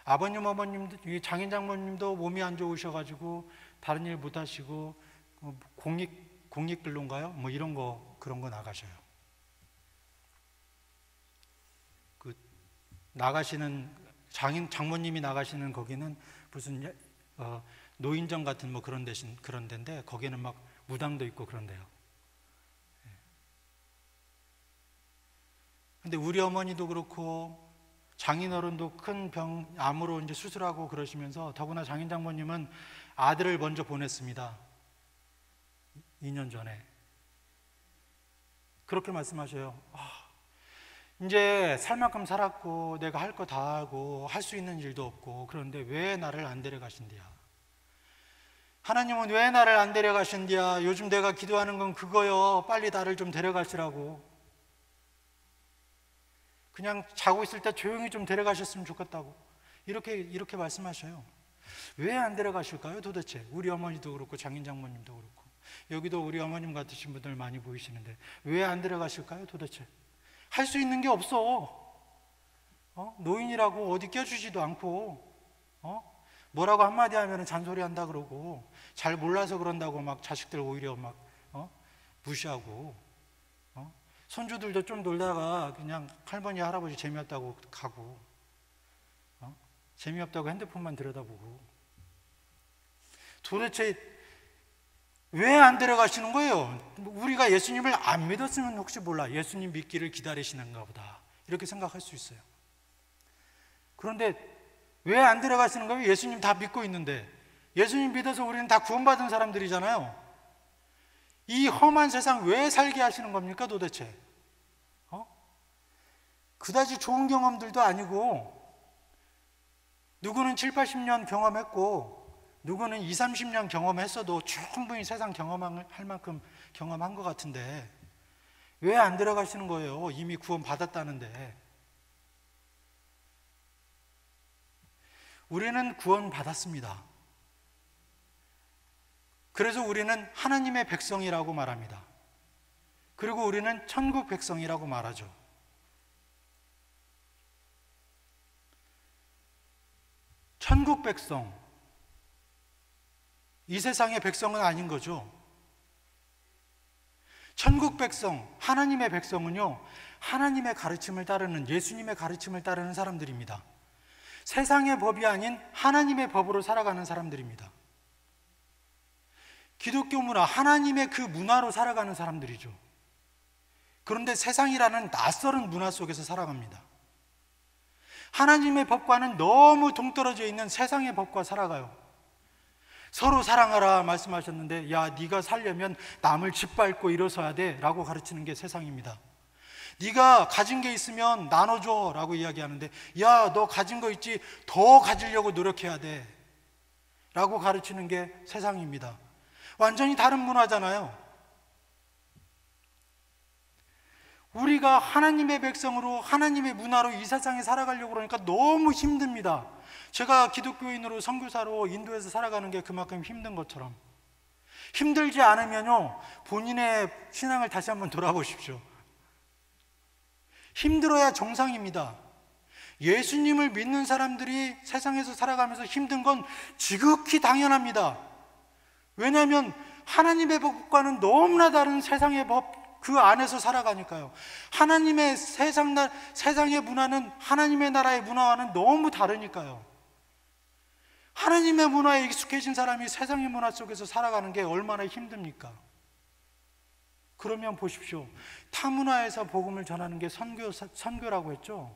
아버님, 어머님도, 장인 장모님도 몸이 안 좋으셔가지고 다른 일 못 하시고 공익근로인가요? 뭐 이런 거 그런 거 나가셔요. 그 나가시는 장모님이 나가시는 거기는 무슨 노인정 같은 뭐 그런 데인데 거기는 막 무당도 있고 그런데요. 근데 우리 어머니도 그렇고 장인어른도 큰 암으로 이제 수술하고 그러시면서 더구나 장인 장모님은 아들을 먼저 보냈습니다. 2년 전에. 그렇게 말씀하셔요. 이제 살 만큼 살았고 내가 할 거 다 하고 할 수 있는 일도 없고 그런데 왜 나를 안 데려가신디야? 하나님은 왜 나를 안 데려가신디야? 요즘 내가 기도하는 건 그거요. 빨리 나를 좀 데려가시라고. 그냥 자고 있을 때 조용히 좀 데려가셨으면 좋겠다고 이렇게 말씀하셔요. 왜 안 데려가실까요 도대체? 우리 어머니도 그렇고 장인 장모님도 그렇고 여기도 우리 어머님 같으신 분들 많이 보이시는데 왜 안 데려가실까요 도대체? 할 수 있는 게 없어. 노인이라고 어디 껴주지도 않고 뭐라고 한마디 하면 잔소리 한다 그러고 잘 몰라서 그런다고 막 자식들 오히려 막 무시하고 손주들도 좀 놀다가 그냥 할머니 할아버지 재미없다고 가고 재미없다고 핸드폰만 들여다보고 도대체 왜 안 데려가시는 거예요? 우리가 예수님을 안 믿었으면 혹시 몰라 예수님 믿기를 기다리시는가 보다 이렇게 생각할 수 있어요. 그런데 왜 안 데려가시는 거예요? 예수님 다 믿고 있는데 예수님 믿어서 우리는 다 구원받은 사람들이잖아요. 이 험한 세상 왜 살게 하시는 겁니까 도대체? 그다지 좋은 경험들도 아니고 누구는 7, 80년 경험했고 누구는 2, 30년 경험했어도 충분히 세상 경험할 만큼 경험한 것 같은데 왜 안 들어가시는 거예요? 이미 구원 받았다는데. 우리는 구원 받았습니다. 그래서 우리는 하나님의 백성이라고 말합니다. 그리고 우리는 천국 백성이라고 말하죠. 천국 백성, 이 세상의 백성은 아닌 거죠. 천국 백성, 하나님의 백성은요, 하나님의 가르침을 따르는, 예수님의 가르침을 따르는 사람들입니다. 세상의 법이 아닌 하나님의 법으로 살아가는 사람들입니다. 기독교 문화, 하나님의 그 문화로 살아가는 사람들이죠. 그런데 세상이라는 낯설은 문화 속에서 살아갑니다. 하나님의 법과는 너무 동떨어져 있는 세상의 법과 살아가요. 서로 사랑하라 말씀하셨는데 야 네가 살려면 남을 짓밟고 일어서야 돼 라고 가르치는 게 세상입니다. 네가 가진 게 있으면 나눠줘 라고 이야기하는데 야 너 가진 거 있지 더 가지려고 노력해야 돼 라고 가르치는 게 세상입니다. 완전히 다른 문화잖아요. 우리가 하나님의 백성으로 하나님의 문화로 이 세상에 살아가려고 그러니까 너무 힘듭니다. 제가 기독교인으로 선교사로 인도에서 살아가는 게 그만큼 힘든 것처럼 힘들지 않으면요 본인의 신앙을 다시 한번 돌아보십시오. 힘들어야 정상입니다. 예수님을 믿는 사람들이 세상에서 살아가면서 힘든 건 지극히 당연합니다. 왜냐하면 하나님의 법과는 너무나 다른 세상의 법 그 안에서 살아가니까요. 하나님의 세상의 문화는 하나님의 나라의 문화와는 너무 다르니까요. 하나님의 문화에 익숙해진 사람이 세상의 문화 속에서 살아가는 게 얼마나 힘듭니까? 그러면 보십시오. 타 문화에서 복음을 전하는 게 선교라고 했죠.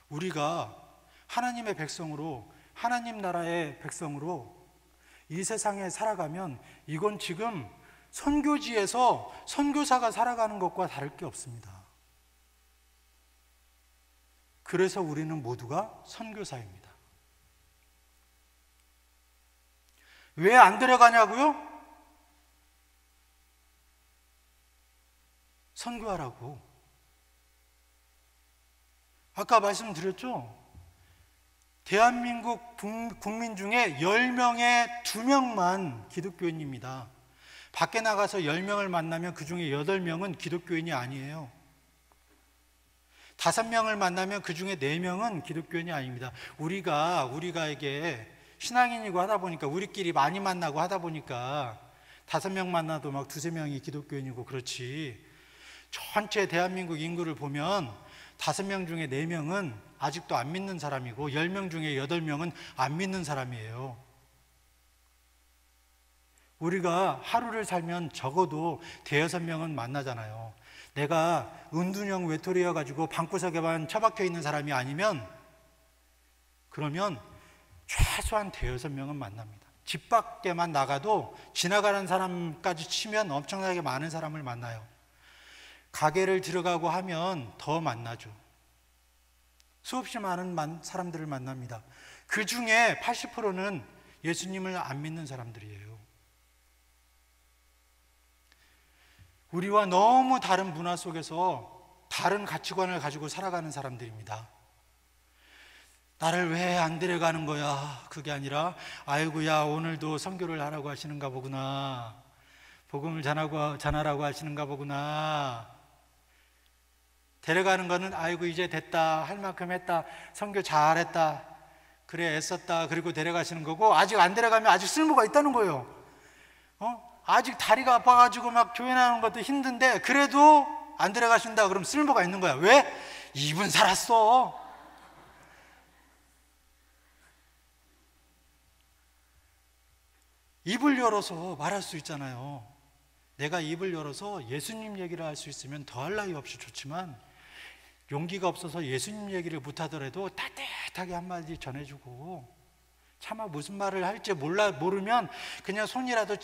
우리가 하나님의 백성으로 하나님 나라의 백성으로 이 세상에 살아가면 이건 지금 선교지에서 선교사가 살아가는 것과 다를 게 없습니다. 그래서 우리는 모두가 선교사입니다. 왜 안 데려가냐고요? 선교하라고. 아까 말씀드렸죠? 대한민국 국민 중에 10명에 2명만 기독교인입니다. 밖에 나가서 10명을 만나면 그 중에 8명은 기독교인이 아니에요. 5명을 만나면 그 중에 4명은 기독교인이 아닙니다. 우리가에게 신앙인이고 하다 보니까 우리끼리 많이 만나고 하다 보니까 5명 만나도 막 2~3명이 기독교인이고 그렇지, 전체 대한민국 인구를 보면 5명 중에 4명은 아직도 안 믿는 사람이고 10명 중에 8명은 안 믿는 사람이에요. 우리가 하루를 살면 적어도 5~6명은 만나잖아요. 내가 은둔형 외톨이여가지고 방구석에만 처박혀 있는 사람이 아니면, 그러면 최소한 5~6명은 만납니다. 집 밖에만 나가도 지나가는 사람까지 치면 엄청나게 많은 사람을 만나요. 가게를 들어가고 하면 더 만나죠. 수없이 많은 사람들을 만납니다. 그 중에 80%는 예수님을 안 믿는 사람들이에요. 우리와 너무 다른 문화 속에서 다른 가치관을 가지고 살아가는 사람들입니다. 나를 왜 안 데려가는 거야? 그게 아니라, 아이고야, 오늘도 선교를 하라고 하시는가 보구나, 복음을 전하라고 하시는가 보구나. 데려가는 거는 아이고 이제 됐다, 할 만큼 했다, 선교 잘했다, 그래 애썼다, 그리고 데려가시는 거고, 아직 안 데려가면 아직 쓸모가 있다는 거예요. 아직 다리가 아파가지고 막 교회 나오는 것도 힘든데 그래도 안 데려가신다 그럼 쓸모가 있는 거야. 왜? 입은 살았어. 입을 열어서 말할 수 있잖아요. 내가 입을 열어서 예수님 얘기를 할 수 있으면 더할 나위 없이 좋지만, 용기가 없어서 예수님 얘기를 못하더라도 따뜻하게 한마디 전해주고, 차마 무슨 말을 할지 모르면 그냥 손이라도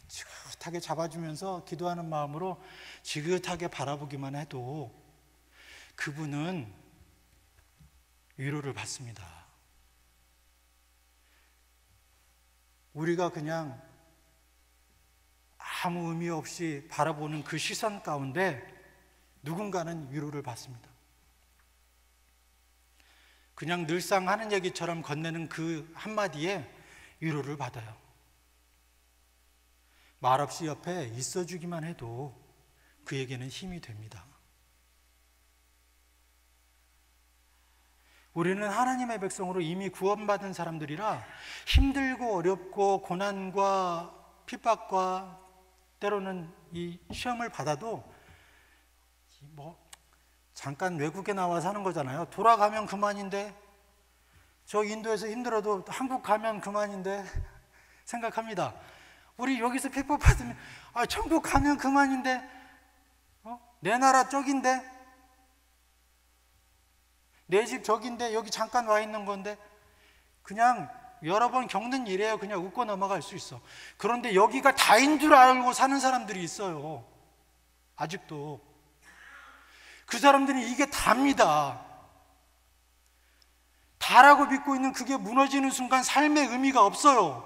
지긋하게 잡아주면서 기도하는 마음으로 지긋하게 바라보기만 해도 그분은 위로를 받습니다. 우리가 그냥 아무 의미 없이 바라보는 그 시선 가운데 누군가는 위로를 받습니다. 그냥 늘상 하는 얘기처럼 건네는 그 한마디에 위로를 받아요. 말없이 옆에 있어주기만 해도 그에게는 힘이 됩니다. 우리는 하나님의 백성으로 이미 구원받은 사람들이라 힘들고 어렵고 고난과 핍박과 때로는 이 시험을 받아도 잠깐 외국에 나와 사는 거잖아요. 돌아가면 그만인데, 저 인도에서 힘들어도 한국 가면 그만인데 생각합니다. 우리 여기서 핍박 받으면 천국 가면 그만인데, 내 나라 저긴데, 내 집 저긴데, 여기 잠깐 와 있는 건데, 그냥 여러 번 겪는 일이에요. 그냥 웃고 넘어갈 수 있어. 그런데 여기가 다인 줄 알고 사는 사람들이 있어요. 아직도. 그 사람들은 이게 답니다. 다라고 믿고 있는 그게 무너지는 순간 삶의 의미가 없어요.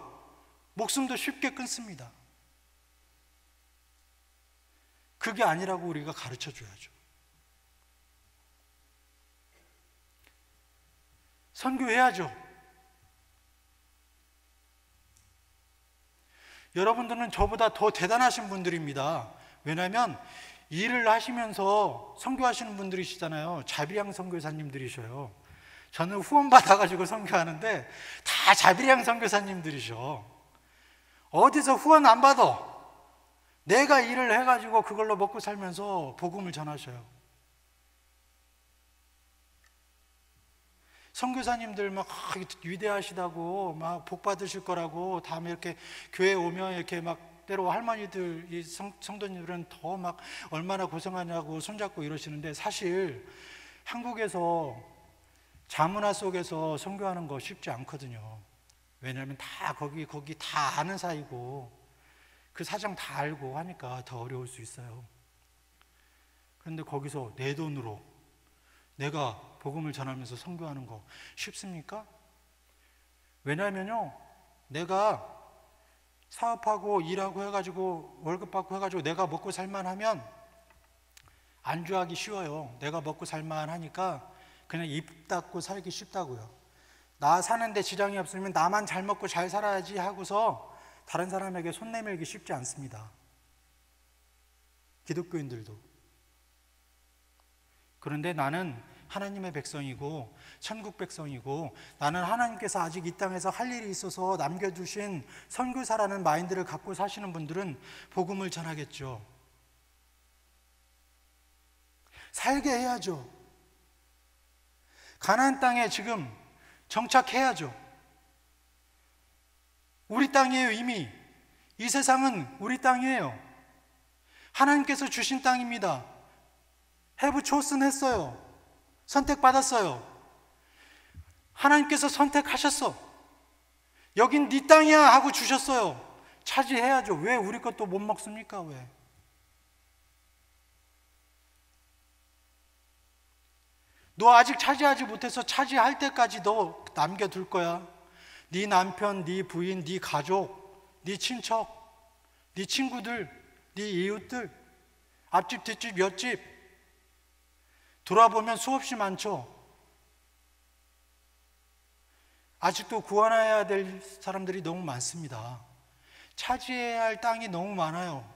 목숨도 쉽게 끊습니다. 그게 아니라고 우리가 가르쳐 줘야죠. 선교해야죠. 여러분들은 저보다 더 대단하신 분들입니다. 왜냐하면 일을 하시면서 선교하시는 분들이시잖아요. 자비량 선교사님들이셔요. 저는 후원 받아가지고 선교하는데 다 자비량 선교사님들이셔. 어디서 후원 안 받아. 내가 일을 해가지고 그걸로 먹고 살면서 복음을 전하셔요. 선교사님들 막 위대하시다고 막 복 받으실 거라고, 다음에 이렇게 교회 오면 이렇게 막 때로 할머니들, 이 성도님들은 더 막 얼마나 고생하냐고 손잡고 이러시는데, 사실 한국에서 자문화 속에서 선교하는 거 쉽지 않거든요. 왜냐하면 다 거기 다 아는 사이고 그 사정 다 알고 하니까 더 어려울 수 있어요. 그런데 거기서 내 돈으로 내가 복음을 전하면서 선교하는 거 쉽습니까? 왜냐하면요, 내가 사업하고 일하고 해가지고 월급 받고 해가지고 내가 먹고 살만하면 안주하기 쉬워요. 내가 먹고 살만하니까 그냥 입 닫고 살기 쉽다고요. 나 사는데 지장이 없으면 나만 잘 먹고 잘 살아야지 하고서 다른 사람에게 손 내밀기 쉽지 않습니다. 기독교인들도. 그런데 나는 하나님의 백성이고 천국 백성이고 나는 하나님께서 아직 이 땅에서 할 일이 있어서 남겨두신 선교사라는 마인드를 갖고 사시는 분들은 복음을 전하겠죠. 살게 해야죠. 가나안 땅에 지금 정착해야죠. 우리 땅이에요. 이미 이 세상은 우리 땅이에요. 하나님께서 주신 땅입니다. have chosen 했어요. 선택받았어요. 하나님께서 선택하셨어. 여긴 네 땅이야 하고 주셨어요. 차지해야죠. 왜 우리 것도 못 먹습니까? 왜? 너 아직 차지하지 못해서 차지할 때까지 너 남겨둘 거야. 네 남편, 네 부인, 네 가족, 네 친척, 네 친구들, 네 이웃들, 앞집, 뒷집, 옆집 돌아보면 수없이 많죠. 아직도 구원해야 될 사람들이 너무 많습니다. 차지해야 할 땅이 너무 많아요.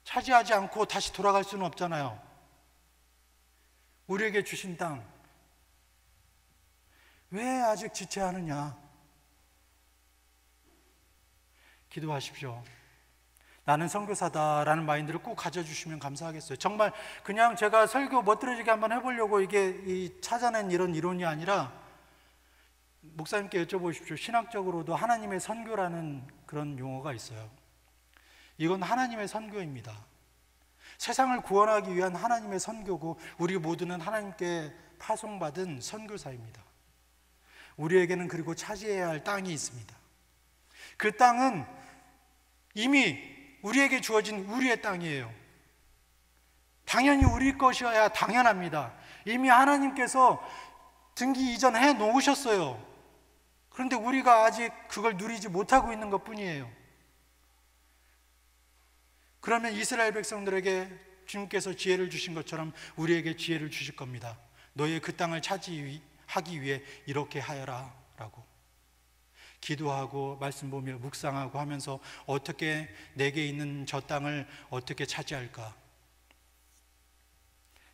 차지하지 않고 다시 돌아갈 수는 없잖아요. 우리에게 주신 땅, 왜 아직 지체하느냐? 기도하십시오. 나는 선교사다라는 마인드를 꼭 가져주시면 감사하겠어요. 정말 그냥 제가 설교 멋들어지게 한번 해보려고 이게 찾아낸 이런 이론이 아니라 목사님께 여쭤보십시오. 신학적으로도 하나님의 선교라는 그런 용어가 있어요. 이건 하나님의 선교입니다. 세상을 구원하기 위한 하나님의 선교고 우리 모두는 하나님께 파송받은 선교사입니다. 우리에게는 그리고 차지해야 할 땅이 있습니다. 그 땅은 이미 우리에게 주어진 우리의 땅이에요. 당연히 우리 것이어야 당연합니다. 이미 하나님께서 등기 이전해 놓으셨어요. 그런데 우리가 아직 그걸 누리지 못하고 있는 것 뿐이에요. 그러면 이스라엘 백성들에게 주님께서 지혜를 주신 것처럼 우리에게 지혜를 주실 겁니다. 너희의 그 땅을 차지하기 위해 이렇게 하여라 라고. 기도하고 말씀 보며 묵상하고 하면서 어떻게 내게 있는 저 땅을 어떻게 차지할까?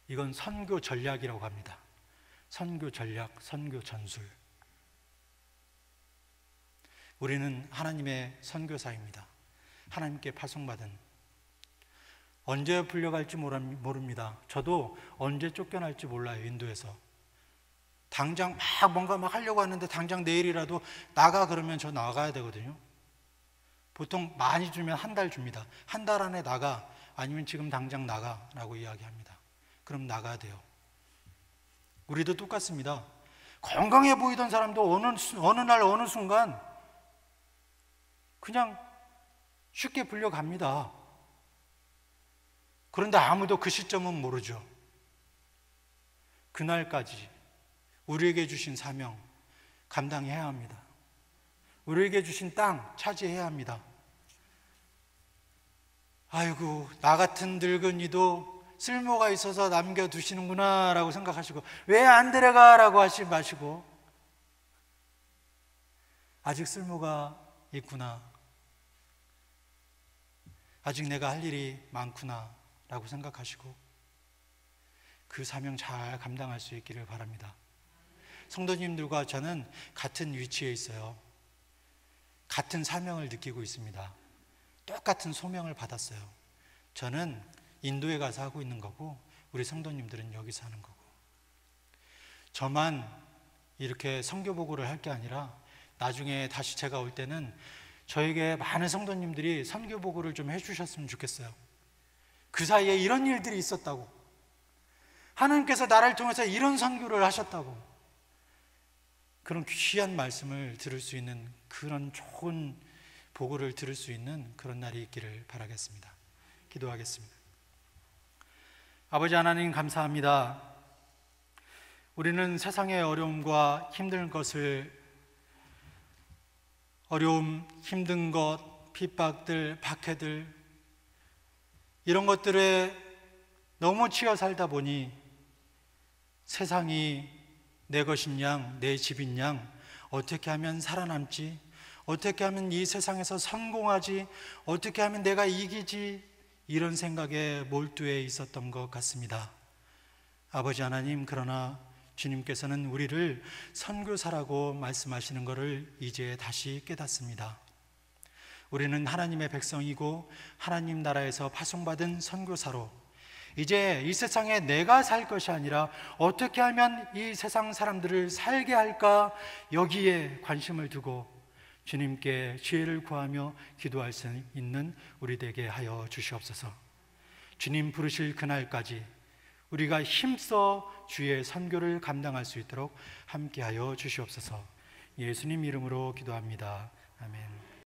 이건 선교 전략이라고 합니다. 선교 전략, 선교 전술. 우리는 하나님의 선교사입니다. 하나님께 파송받은. 언제 풀려갈지 모릅니다. 저도 언제 쫓겨날지 몰라요. 인도에서 당장 뭔가 하려고 하는데 당장 내일이라도 나가 그러면 저 나가야 되거든요. 보통 많이 주면 한 달 줍니다. 한 달 안에 나가, 아니면 지금 당장 나가라고 이야기합니다. 그럼 나가야 돼요. 우리도 똑같습니다. 건강해 보이던 사람도 어느 날 어느 순간 그냥 쉽게 불려갑니다. 그런데 아무도 그 시점은 모르죠. 그날까지 우리에게 주신 사명 감당해야 합니다. 우리에게 주신 땅 차지해야 합니다. 아이고, 나 같은 늙은이도 쓸모가 있어서 남겨두시는구나 라고 생각하시고, 왜 안 데려가? 라고 하지 마시고, 아직 쓸모가 있구나, 아직 내가 할 일이 많구나 라고 생각하시고 그 사명 잘 감당할 수 있기를 바랍니다. 성도님들과 저는 같은 위치에 있어요. 같은 사명을 느끼고 있습니다. 똑같은 소명을 받았어요. 저는 인도에 가서 하고 있는 거고 우리 성도님들은 여기서 하는 거고, 저만 이렇게 선교 보고를 할 게 아니라 나중에 다시 제가 올 때는 저에게 많은 성도님들이 선교 보고를 좀 해주셨으면 좋겠어요. 그 사이에 이런 일들이 있었다고, 하나님께서 나를 통해서 이런 선교를 하셨다고, 그런 귀한 말씀을 들을 수 있는, 그런 좋은 보고를 들을 수 있는 그런 날이 있기를 바라겠습니다. 기도하겠습니다. 아버지 하나님, 감사합니다. 우리는 세상의 어려움과 힘든 것을, 어려움, 힘든 것, 핍박들, 박해들, 이런 것들에 너무 치여 살다 보니 세상이 내 것인 양, 내 집인 양, 어떻게 하면 살아남지, 어떻게 하면 이 세상에서 성공하지, 어떻게 하면 내가 이기지, 이런 생각에 몰두해 있었던 것 같습니다. 아버지 하나님, 그러나 주님께서는 우리를 선교사라고 말씀하시는 것을 이제 다시 깨닫습니다. 우리는 하나님의 백성이고 하나님 나라에서 파송받은 선교사로 이제 이 세상에 내가 살 것이 아니라 어떻게 하면 이 세상 사람들을 살게 할까, 여기에 관심을 두고 주님께 지혜를 구하며 기도할 수 있는 우리 되게 하여 주시옵소서. 주님 부르실 그날까지 우리가 힘써 주의 선교를 감당할 수 있도록 함께하여 주시옵소서. 예수님 이름으로 기도합니다. 아멘.